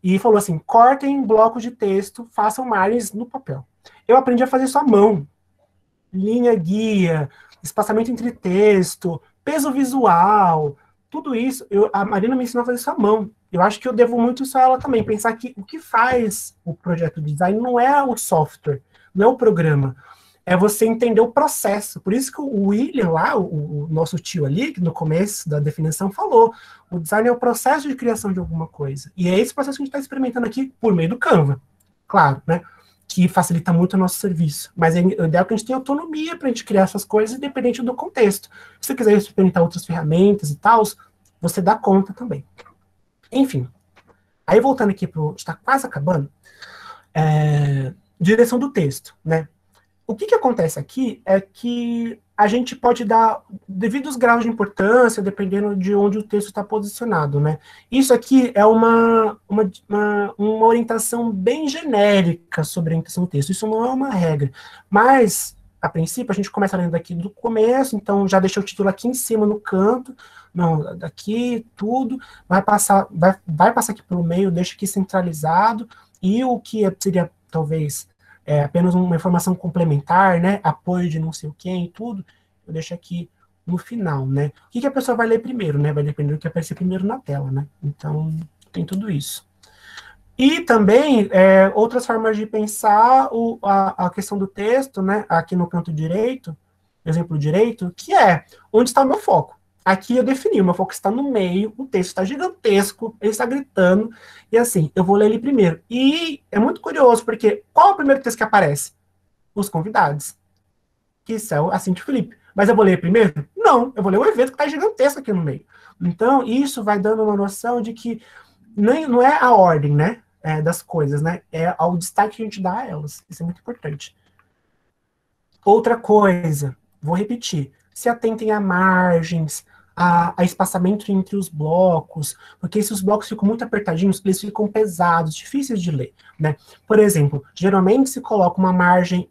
E falou assim, cortem blocos de texto, façam margens no papel. Eu aprendi a fazer isso à mão. Linha guia, espaçamento entre texto, peso visual, tudo isso, a Marina me ensinou a fazer isso à mão. Eu acho que eu devo muito isso a ela também, pensar que o que faz o projeto de design não é o software, não é o programa, é você entender o processo. Por isso que o William lá, o nosso tio ali, que no começo da definição falou, o design é o processo de criação de alguma coisa. E é esse processo que a gente está experimentando aqui por meio do Canva, claro, né? Que facilita muito o nosso serviço. Mas é ideal que a gente tenha autonomia para a gente criar essas coisas, independente do contexto. Se você quiser experimentar outras ferramentas e tal, você dá conta também. Enfim. Aí, voltando aqui está quase acabando. Direção do texto, né? O que acontece aqui é que a gente pode dar devido aos graus de importância, dependendo de onde o texto está posicionado, né? Isso aqui é uma orientação bem genérica sobre a orientação do texto. Isso não é uma regra. Mas, a princípio, a gente começa lendo daqui do começo, então já deixa o título aqui em cima no canto, não, daqui, tudo, vai passar aqui pelo meio, deixa aqui centralizado, e o que seria, talvez, apenas uma informação complementar, né, apoio de não sei o quê e tudo, eu deixo aqui no final, né. O que a pessoa vai ler primeiro, né, vai depender do que aparecer primeiro na tela, né, então tem tudo isso. E também, outras formas de pensar a questão do texto, né, aqui no canto direito, exemplo direito, que é onde está o meu foco. Aqui eu defini, o meu foco está no meio, o texto está gigantesco, ele está gritando, e assim, eu vou ler ele primeiro. E é muito curioso, porque qual é o primeiro texto que aparece? Os convidados, que são a Cintia e o Felipe. Mas eu vou ler primeiro? Não, eu vou ler o evento que está gigantesco aqui no meio. Então, isso vai dando uma noção de que não é a ordem, né, das coisas, né, é o destaque que a gente dá a elas. Isso é muito importante. Outra coisa, vou repetir, se atentem a margens, a espaçamento entre os blocos, porque se os blocos ficam muito apertadinhos, eles ficam pesados, difíceis de ler, né? Por exemplo, geralmente se coloca uma margem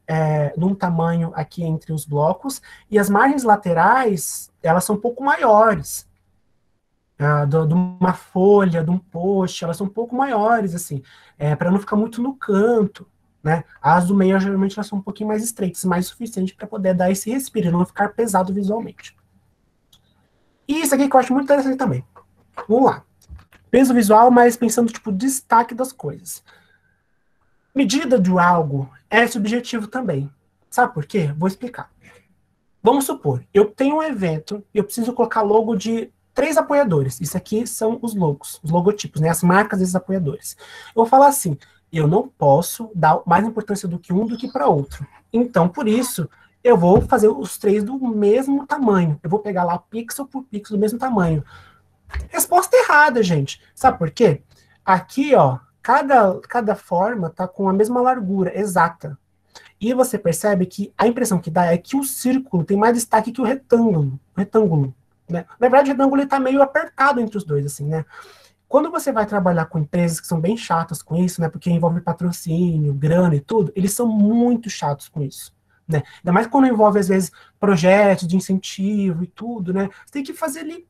num tamanho aqui entre os blocos, e as margens laterais, elas são um pouco maiores, de uma folha, de um post, elas são um pouco maiores, assim, para não ficar muito no canto, né? As do meio, geralmente, elas são um pouquinho mais estreitas, mais suficiente para poder dar esse respiro, e não ficar pesado visualmente. E isso aqui que eu acho muito interessante também. Vamos lá. Peso visual, mas pensando, tipo, destaque das coisas. Medida de algo é subjetivo também. Sabe por quê? Vou explicar. Vamos supor, eu tenho um evento e eu preciso colocar logo de 3 apoiadores. Isso aqui são os logos, os logotipos, né? As marcas desses apoiadores. Eu vou falar assim, eu não posso dar mais importância do que um do que para outro. Então, por isso, eu vou fazer os 3 do mesmo tamanho. Eu vou pegar lá pixel por pixel do mesmo tamanho. Resposta errada, gente. Sabe por quê? Aqui, ó, cada forma tá com a mesma largura exata. E você percebe que a impressão que dá é que o círculo tem mais destaque que o retângulo. Né? Na verdade, o retângulo está meio apertado entre os dois, assim, né? Quando você vai trabalhar com empresas que são bem chatas com isso, né? Porque envolve patrocínio, grana e tudo, eles são muito chatos com isso. Né? Ainda mais quando envolve, às vezes, projetos de incentivo e tudo, né? Você tem que fazer ali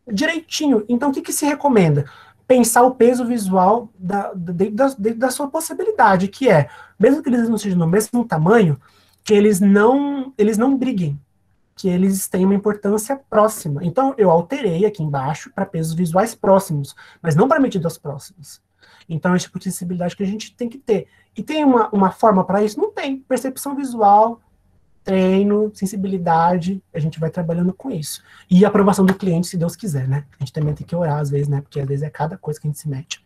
direitinho. Então, o que se recomenda? Pensar o peso visual dentro da sua possibilidade, que é, mesmo que eles não sejam do mesmo tamanho, que eles não briguem, que eles tenham uma importância próxima. Então, eu alterei aqui embaixo para pesos visuais próximos, mas não para medidas próximas. Então, é tipo de sensibilidade que a gente tem que ter. E tem uma forma para isso? Não tem. Percepção visual, treino, sensibilidade, a gente vai trabalhando com isso. E a aprovação do cliente, se Deus quiser, né? A gente também tem que orar às vezes, né? Porque às vezes é cada coisa que a gente se mete.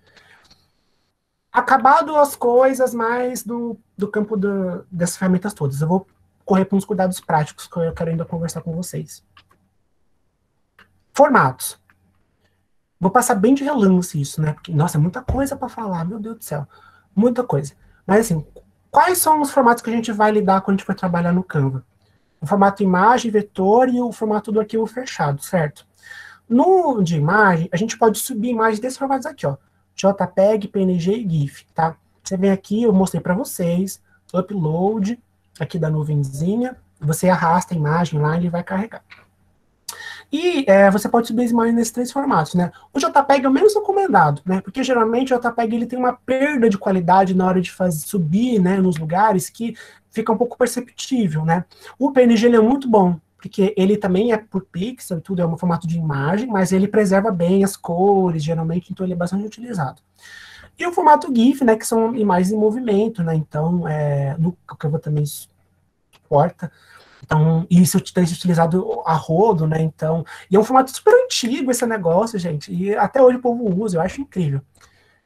Acabado as coisas mais do campo dessas ferramentas todas. Eu vou correr para uns cuidados práticos que eu quero ainda conversar com vocês. Formatos. Vou passar bem de relance isso, né? Porque, nossa, é muita coisa para falar, meu Deus do céu. Muita coisa. Mas, assim, quais são os formatos que a gente vai lidar quando a gente for trabalhar no Canva? O formato imagem, vetor e o formato do arquivo fechado, certo? No de imagem, a gente pode subir imagens desses formatos aqui, ó. JPEG, PNG e GIF, tá? Você vem aqui, eu mostrei para vocês, upload, aqui da nuvenzinha, você arrasta a imagem lá e ele vai carregar. E você pode subir as imagens nesses 3 formatos, né? O JPEG é o menos recomendado, né? Porque geralmente o JPEG ele tem uma perda de qualidade na hora de subir, né, nos lugares que fica um pouco perceptível, né? O PNG ele é muito bom, porque ele também é por pixel e tudo, é um formato de imagem, mas ele preserva bem as cores, geralmente, então ele é bastante utilizado. E o formato GIF, né, que são imagens em movimento, né? Então, no Canva também suporta. Então, isso tem sido utilizado a rodo, né? Então, e é um formato super antigo esse negócio, gente. E até hoje o povo usa, eu acho incrível.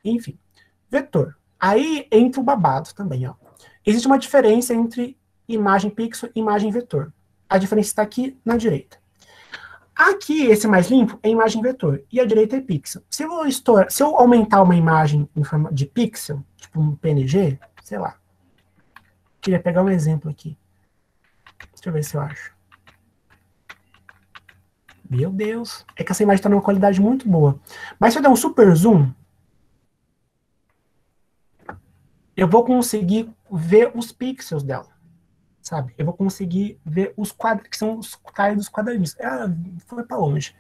Enfim, vetor. Aí entra o babado também, ó. Existe uma diferença entre imagem pixel e imagem vetor. A diferença está aqui na direita. Aqui, esse mais limpo é imagem vetor, e a direita é pixel. Se eu aumentar uma imagem em forma de pixel, tipo um PNG, sei lá. Queria pegar um exemplo aqui. Deixa eu ver se eu acho. Meu Deus. É que essa imagem está numa qualidade muito boa. Mas se eu der um super zoom, eu vou conseguir ver os pixels dela. Sabe? Eu vou conseguir ver os quadros, que são os tais dos quadradinhos. Foi para longe.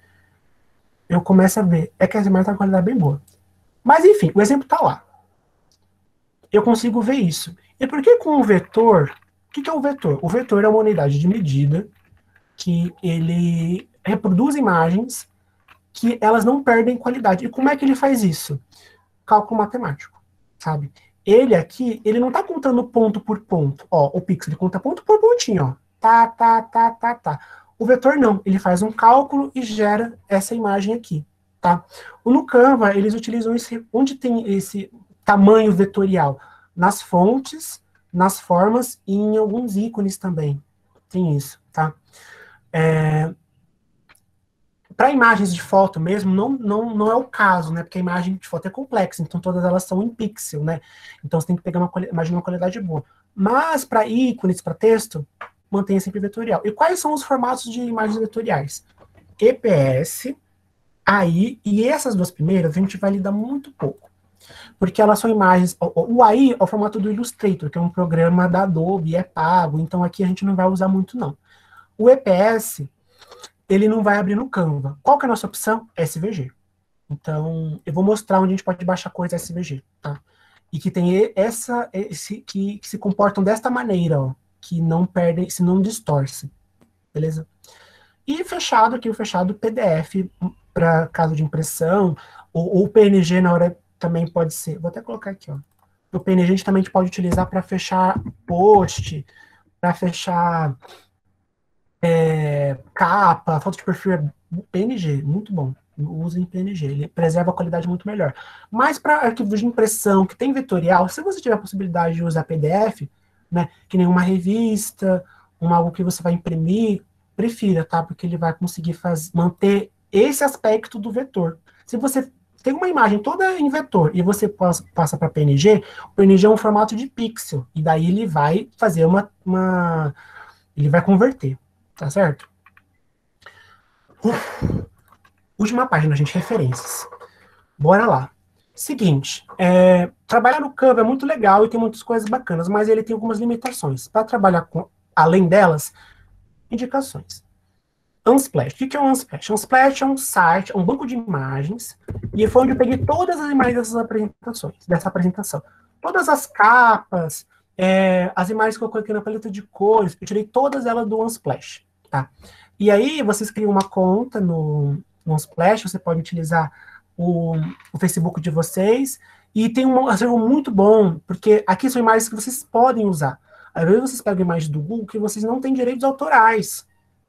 Eu começo a ver. É que essa imagem está numa qualidade bem boa. Mas enfim, o exemplo está lá. Eu consigo ver isso. E por que com o vetor... O que é o vetor? O vetor é uma unidade de medida que ele reproduz imagens que elas não perdem qualidade. E como é que ele faz isso? Cálculo matemático, sabe? Ele aqui, ele não está contando ponto por ponto. Ó, o pixel, ele conta ponto por pontinho, ó. Tá. O vetor não, ele faz um cálculo e gera essa imagem aqui, tá? No Canva, eles utilizam esse, onde tem esse tamanho vetorial? Nas fontes, nas formas e em alguns ícones também. Tem isso, tá? Para imagens de foto mesmo, não é o caso, né? Porque a imagem de foto é complexa, então todas elas são em pixel, né? Então você tem que pegar uma imagem de uma qualidade boa. Mas para ícones, para texto, mantenha sempre vetorial. E quais são os formatos de imagens vetoriais? EPS, AI, e essas duas primeiras a gente vai lidar muito pouco, porque elas são imagens. O AI é o formato do Illustrator, que é um programa da Adobe, é pago, então aqui a gente não vai usar muito, não. O EPS, ele não vai abrir no Canva. Qual que é a nossa opção? SVG. Então, eu vou mostrar onde a gente pode baixar coisa SVG, tá? E que tem que se comportam desta maneira, ó, que não perdem, se não distorce, beleza? E fechado aqui, o fechado PDF para caso de impressão, ou PNG na hora também pode ser. Vou até colocar aqui, ó. O PNG a gente também pode utilizar para fechar post, para fechar capa, foto de perfil é PNG, muito bom. Usem PNG, ele preserva a qualidade muito melhor. Mas para arquivos de impressão que tem vetorial, se você tiver a possibilidade de usar PDF, né, que nem uma revista, algo que você vai imprimir, prefira, tá? Porque ele vai conseguir manter esse aspecto do vetor. Se você tem uma imagem toda em vetor e você passa para PNG, o PNG é um formato de pixel, e daí ele vai fazer ele vai converter, tá certo? Última página, gente, referências. Bora lá. Seguinte, trabalhar no Canva é muito legal e tem muitas coisas bacanas, mas ele tem algumas limitações. Para trabalhar além delas, indicações. Unsplash. O que é um Unsplash? Unsplash é um site, é um banco de imagens, e foi onde eu peguei todas as imagens dessa apresentação. Todas as capas, as imagens que eu coloquei na paleta de cores, eu tirei todas elas do Unsplash, tá? E aí, vocês criam uma conta no Unsplash, você pode utilizar o Facebook de vocês, e tem um acervo muito bom, porque aqui são imagens que vocês podem usar. Às vezes vocês pegam imagens do Google que vocês não têm direitos autorais.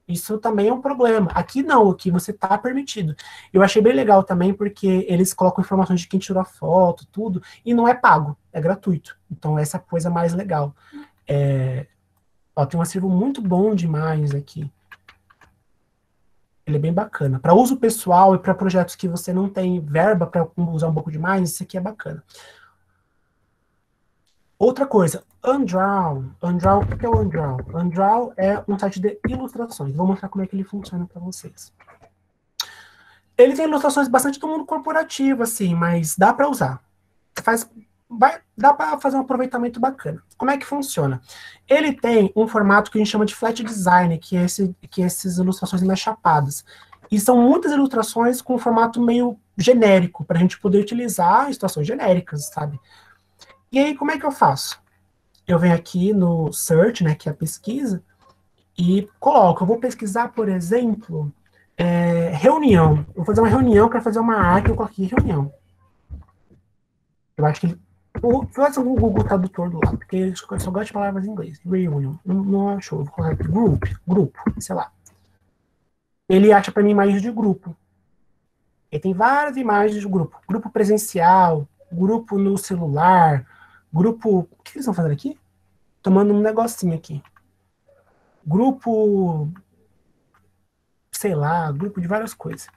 Isso também é um problema. Aqui não, aqui você está permitido. Eu achei bem legal também, porque eles colocam informações de quem tirou a foto, tudo, e não é pago, é gratuito. Então essa é a coisa mais legal. Tem um acervo muito bom de imagens aqui. Ele é bem bacana. Para uso pessoal e para projetos que você não tem verba para usar um pouco de imagens, isso aqui é bacana. Outra coisa, Undraw. O que é o Undraw? Undraw é um site de ilustrações. Vou mostrar como é que ele funciona para vocês. Ele tem ilustrações bastante do mundo corporativo, assim, mas dá para usar. Dá para fazer um aproveitamento bacana. Como é que funciona? Ele tem um formato que a gente chama de flat design, que é essas ilustrações mais chapadas. E são muitas ilustrações com um formato meio genérico, para a gente poder utilizar em situações genéricas, sabe? E aí, como é que eu faço? Eu venho aqui no Search, né, que é a pesquisa, e coloco. Eu vou pesquisar, por exemplo, reunião. Eu vou fazer uma reunião, quero fazer uma arte, eu coloquei reunião. Eu acho que ele... Vou fazer um Google Tradutor do lado, porque eu só gosto de palavras em inglês. Reunion. Não achou. Eu vou colocar aqui grupo, sei lá. Ele acha para mim imagens de grupo. Ele tem várias imagens de grupo. Grupo presencial, grupo no celular, grupo... O que eles estão fazendo aqui? Tomando um negocinho aqui. Grupo... Sei lá, grupo de várias coisas.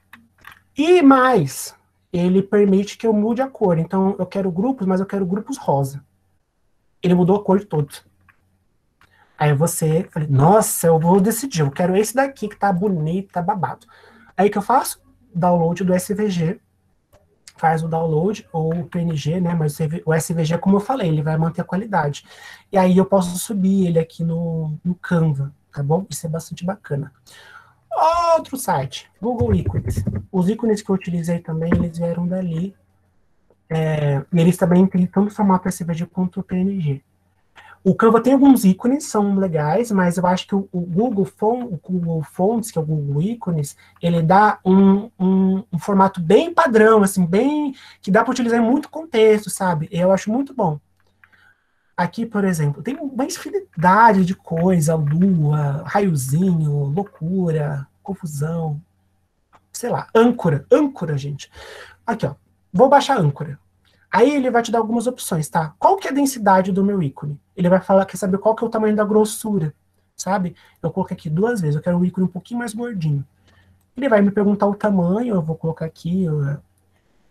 E mais, ele permite que eu mude a cor. Então, eu quero grupos, mas eu quero grupos rosa. Ele mudou a cor de todos. Aí falei, nossa, eu vou decidir, eu quero esse daqui que tá bonito, tá babado. Aí o que eu faço? Download do SVG. Faz o download, ou o PNG, né, mas o SVG, como eu falei, ele vai manter a qualidade. E aí eu posso subir ele aqui no Canva, tá bom? Isso é bastante bacana. Outro site, Google Ícones. Os ícones que eu utilizei também, eles vieram dali. E eles também têm tanto o formato SVG quanto o PNG. O Canva tem alguns ícones, são legais, mas eu acho que o Google Fonts, que é o Google Ícones, ele dá um formato bem padrão, assim, bem que dá para utilizar em muito contexto, sabe? Eu acho muito bom. Aqui, por exemplo, tem uma infinidade de coisa, lua, raiozinho, loucura, confusão, sei lá, âncora, gente. Aqui, ó, vou baixar âncora. Aí ele vai te dar algumas opções, tá? Qual que é a densidade do meu ícone? Ele vai falar, quer saber qual que é o tamanho da grossura, sabe? Eu coloquei aqui 2 vezes, eu quero um ícone um pouquinho mais gordinho. Ele vai me perguntar o tamanho, eu vou colocar aqui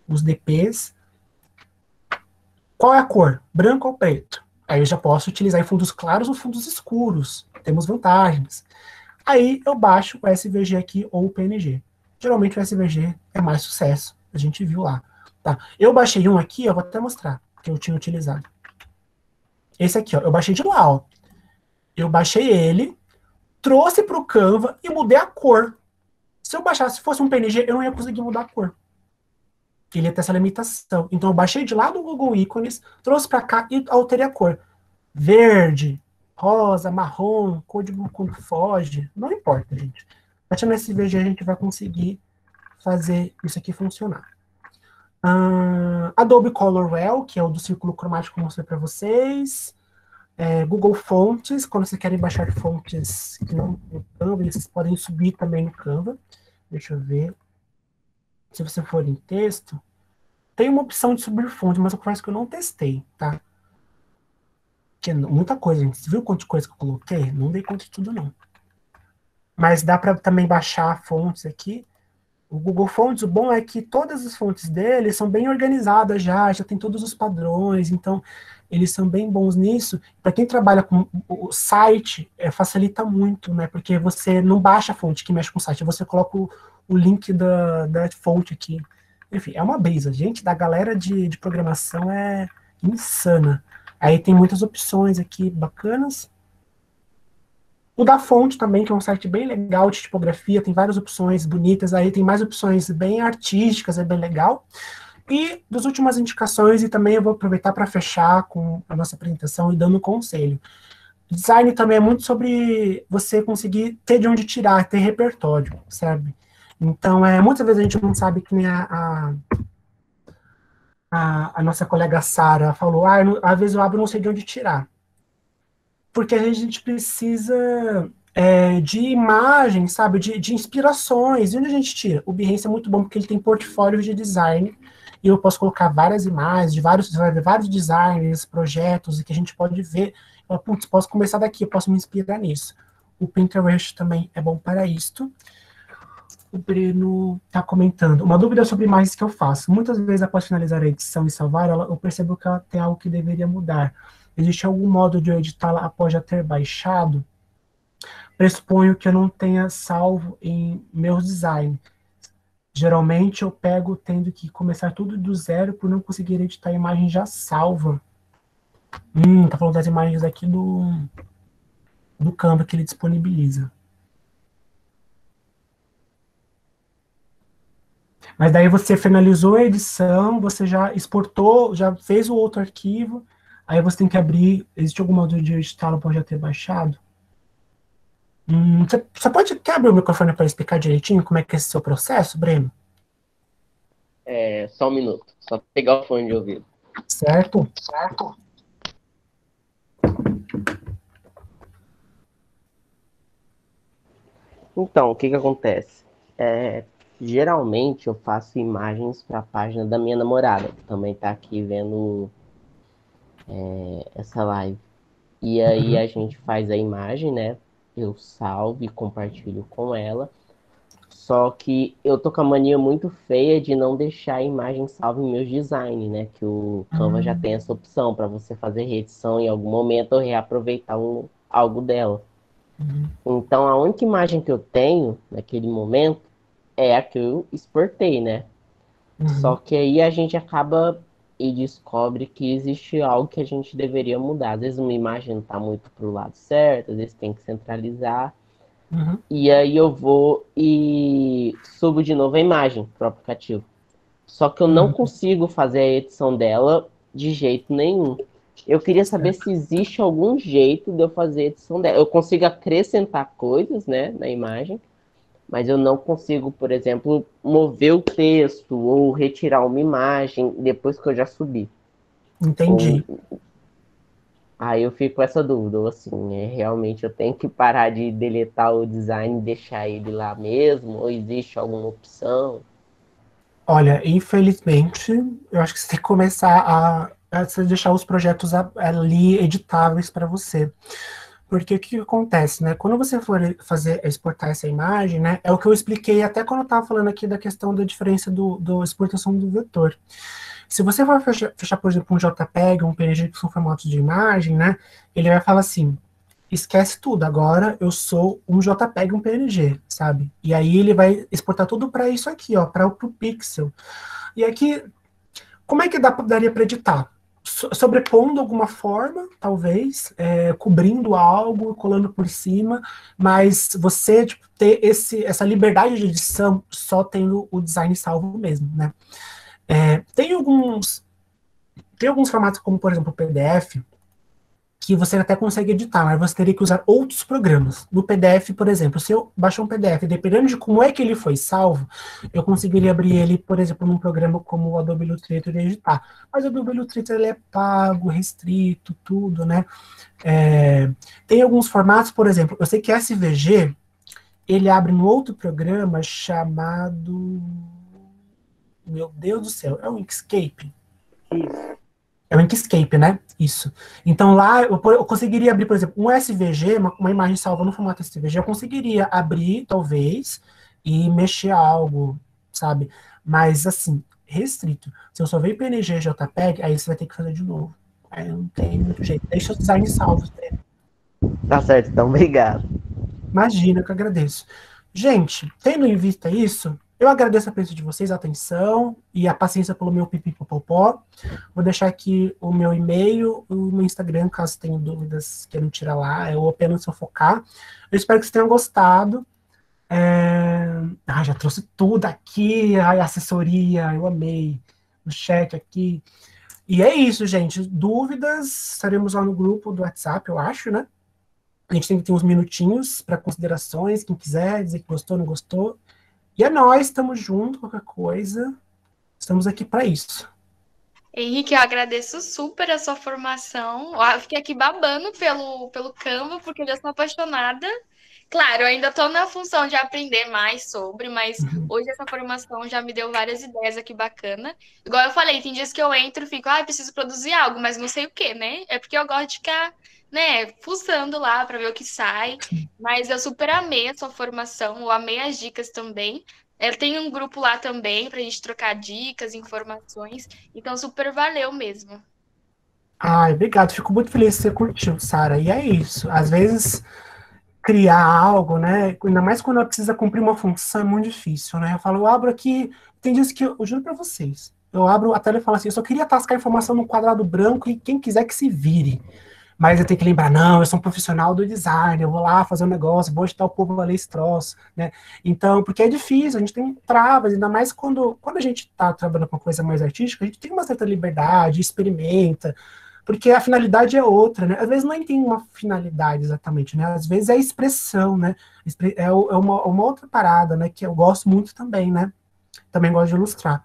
os DPs. Qual é a cor? Branco ou preto? Aí eu já posso utilizar em fundos claros ou fundos escuros. temos vantagens. Aí eu baixo o SVG aqui ou o PNG. Geralmente o SVG é mais sucesso, a gente viu lá. Tá? Eu baixei um aqui, eu vou até mostrar, que eu tinha utilizado. Esse aqui, ó, eu baixei de lá, ó. Eu baixei ele, trouxe para o Canva e mudei a cor. Se eu baixasse, se fosse um PNG, eu não ia conseguir mudar a cor. Ele ia ter essa limitação. Então eu baixei de lá do Google Ícones, trouxe para cá e alterei a cor. Verde, rosa, marrom, código quando foge, não importa, gente. Baixando esse SVG a gente vai conseguir fazer isso aqui funcionar. Adobe Colorwell, que é o do círculo cromático que eu mostrei para vocês. Google Fontes, quando vocês querem baixar fontes que não no Canva, vocês podem subir também no Canva. Deixa eu ver. Se você for em texto, tem uma opção de subir fonte, mas eu confesso que eu não testei, tá? Porque muita coisa, gente. Você viu quanta coisa que eu coloquei? Não dei conta de tudo, não. Mas dá para também baixar fontes aqui. O Google Fontes, o bom é que todas as fontes dele são bem organizadas já tem todos os padrões, então eles são bem bons nisso. Para quem trabalha com o site, facilita muito, né? Porque você não baixa a fonte que mexe com o site, você coloca o link da fonte aqui. Enfim, é uma brisa. Gente, da galera de programação é insana. Aí tem muitas opções aqui bacanas. O da Fonte também, que é um site bem legal de tipografia, tem várias opções bonitas, aí tem mais opções bem artísticas, é bem legal. E das últimas indicações, e também eu vou aproveitar para fechar com a nossa apresentação e dando um conselho. Design também é muito sobre você conseguir ter de onde tirar, ter repertório, sabe? Então, muitas vezes a gente não sabe que nem a nossa colega Sara falou, às vezes eu abro e não sei de onde tirar. Porque a gente precisa de imagens, sabe, de inspirações. E onde a gente tira? O Behance é muito bom porque ele tem portfólio de design, e eu posso colocar várias imagens, de vários designers, projetos, e que a gente pode ver, putz, posso começar daqui, eu posso me inspirar nisso. O Pinterest também é bom para isto. O Breno está comentando. Uma dúvida sobre imagens que eu faço. Muitas vezes, após finalizar a edição e salvar, eu percebo que ela tem algo que deveria mudar. Existe algum modo de eu editá-la após já ter baixado? Pressuponho que eu não tenha salvo em meus designs. Geralmente eu pego tendo que começar tudo do zero por não conseguir editar a imagem já salva. Tá falando das imagens aqui do Canva que ele disponibiliza. Mas daí você finalizou a edição, você já exportou, já fez o outro arquivo, aí você tem que abrir. Existe algum modo de editá-lo para já ter baixado? Você quer abrir o microfone para explicar direitinho como é que é esse seu processo, Breno? Só um minuto, só pegar o fone de ouvido. Certo? Então, o que acontece? Geralmente eu faço imagens para a página da minha namorada, que também está aqui vendo essa live. E aí a gente faz a imagem, né? Eu salvo e compartilho com ela. Só que eu tô com a mania muito feia de não deixar a imagem salva em meus designs, né? Que o Canva já tem essa opção para você fazer reedição em algum momento ou reaproveitar algo dela. Então a única imagem que eu tenho naquele momento é a que eu exportei, né? Só que aí a gente acaba e descobre que existe algo que a gente deveria mudar. Às vezes uma imagem não está muito para o lado certo, às vezes tem que centralizar. E aí eu vou e subo de novo a imagem para o aplicativo. Só que eu não consigo fazer a edição dela de jeito nenhum. Eu queria saber se existe algum jeito de eu fazer a edição dela. Eu consigo acrescentar coisas, né, na imagem, mas eu não consigo, por exemplo, mover o texto ou retirar uma imagem depois que eu já subi. Entendi. Aí eu fico com essa dúvida, ou assim, realmente eu tenho que parar de deletar o design e deixar ele lá mesmo, ou existe alguma opção? Olha, infelizmente, eu acho que você tem que começar a deixar os projetos ali editáveis para você. Porque o que acontece, né? Quando você for exportar essa imagem, né? É o que eu expliquei até quando eu estava falando aqui da questão da diferença do exportação do vetor. Se você for fechar, por exemplo, um JPEG, um PNG, que são formatos de imagem, né? Ele vai falar assim, esquece tudo. Agora eu sou um JPEG, um PNG, sabe? E aí ele vai exportar tudo para isso aqui, ó, para o Pixel. E aqui, como é que daria para editar? Sobrepondo alguma forma, talvez, cobrindo algo, colando por cima, mas você tipo, ter essa liberdade de edição só tendo o design salvo mesmo, né? Tem alguns formatos, como por exemplo o PDF, que você até consegue editar, mas você teria que usar outros programas. No PDF, por exemplo, se eu baixar um PDF, dependendo de como é que ele foi salvo, eu conseguiria abrir ele, por exemplo, num programa como o Adobe Illustrator e editar. Mas o Adobe Illustrator ele é pago, restrito, tudo, né? Tem alguns formatos, por exemplo, eu sei que SVG, ele abre um outro programa chamado... Meu Deus do céu, é o Inkscape? Isso. É o Inkscape, né? Isso. Então lá eu conseguiria abrir, por exemplo, um SVG, uma imagem salva no formato SVG, eu conseguiria abrir, talvez, e mexer algo, sabe? Mas, assim, restrito. Se eu só ver PNG e JPEG, aí você vai ter que fazer de novo. Aí não tem muito jeito. Deixa os designs salvos. Né? Tá certo, então, obrigado. Imagina, que eu agradeço. Gente, tendo em vista isso, eu agradeço a presença de vocês, a atenção e a paciência pelo meu pipipopopó. Vou deixar aqui o meu e-mail, o meu Instagram, caso tenham dúvidas, queiram tirar lá, é o apenas focar. Eu espero que vocês tenham gostado. Já trouxe tudo aqui, a assessoria, eu amei, no chat aqui. E é isso, gente. Dúvidas, estaremos lá no grupo do WhatsApp, eu acho, né? A gente tem que ter uns minutinhos para considerações, quem quiser dizer que gostou, não gostou. E é nóis, estamos juntos, qualquer coisa. Estamos aqui para isso. Henrique, eu agradeço super a sua formação. Eu fiquei aqui babando pelo Canva, porque eu já sou apaixonada. Claro, eu ainda estou na função de aprender mais sobre, mas hoje essa formação já me deu várias ideias aqui bacana. Igual eu falei, tem dias que eu entro e fico, preciso produzir algo, mas não sei o quê, né? É porque eu gosto de ficar, né, fuçando lá para ver o que sai. Mas eu super amei a sua formação, eu amei as dicas também. Tem um grupo lá também para a gente trocar dicas, informações. Então, super valeu mesmo. Ai, obrigado. Fico muito feliz que você curtiu, Sara. E é isso. Às vezes, criar algo, né? Ainda mais quando ela precisa cumprir uma função, é muito difícil, né? Eu falo, eu abro aqui. Tem dias que eu juro para vocês. Eu abro a tela e falo assim, eu só queria tascar a informação no quadrado branco e quem quiser que se vire. Mas eu tenho que lembrar, não, eu sou um profissional do design, eu vou lá fazer um negócio, vou ajudar o povo a ler esse troço, né? Então, porque é difícil, a gente tem travas, ainda mais quando a gente está trabalhando com uma coisa mais artística, a gente tem uma certa liberdade, experimenta, porque a finalidade é outra, né? Às vezes nem tem uma finalidade exatamente, né? Às vezes é a expressão, né? É uma outra parada, né? Que eu gosto muito também, né? Também gosto de ilustrar.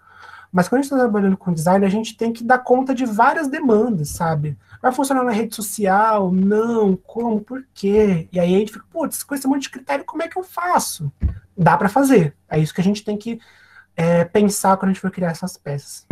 Mas quando a gente está trabalhando com design, a gente tem que dar conta de várias demandas, sabe? Vai funcionar na rede social? Não. Como? Por quê? E aí a gente fica, putz, com esse monte de critério, como é que eu faço? Dá para fazer. É isso que a gente tem que pensar quando a gente for criar essas peças.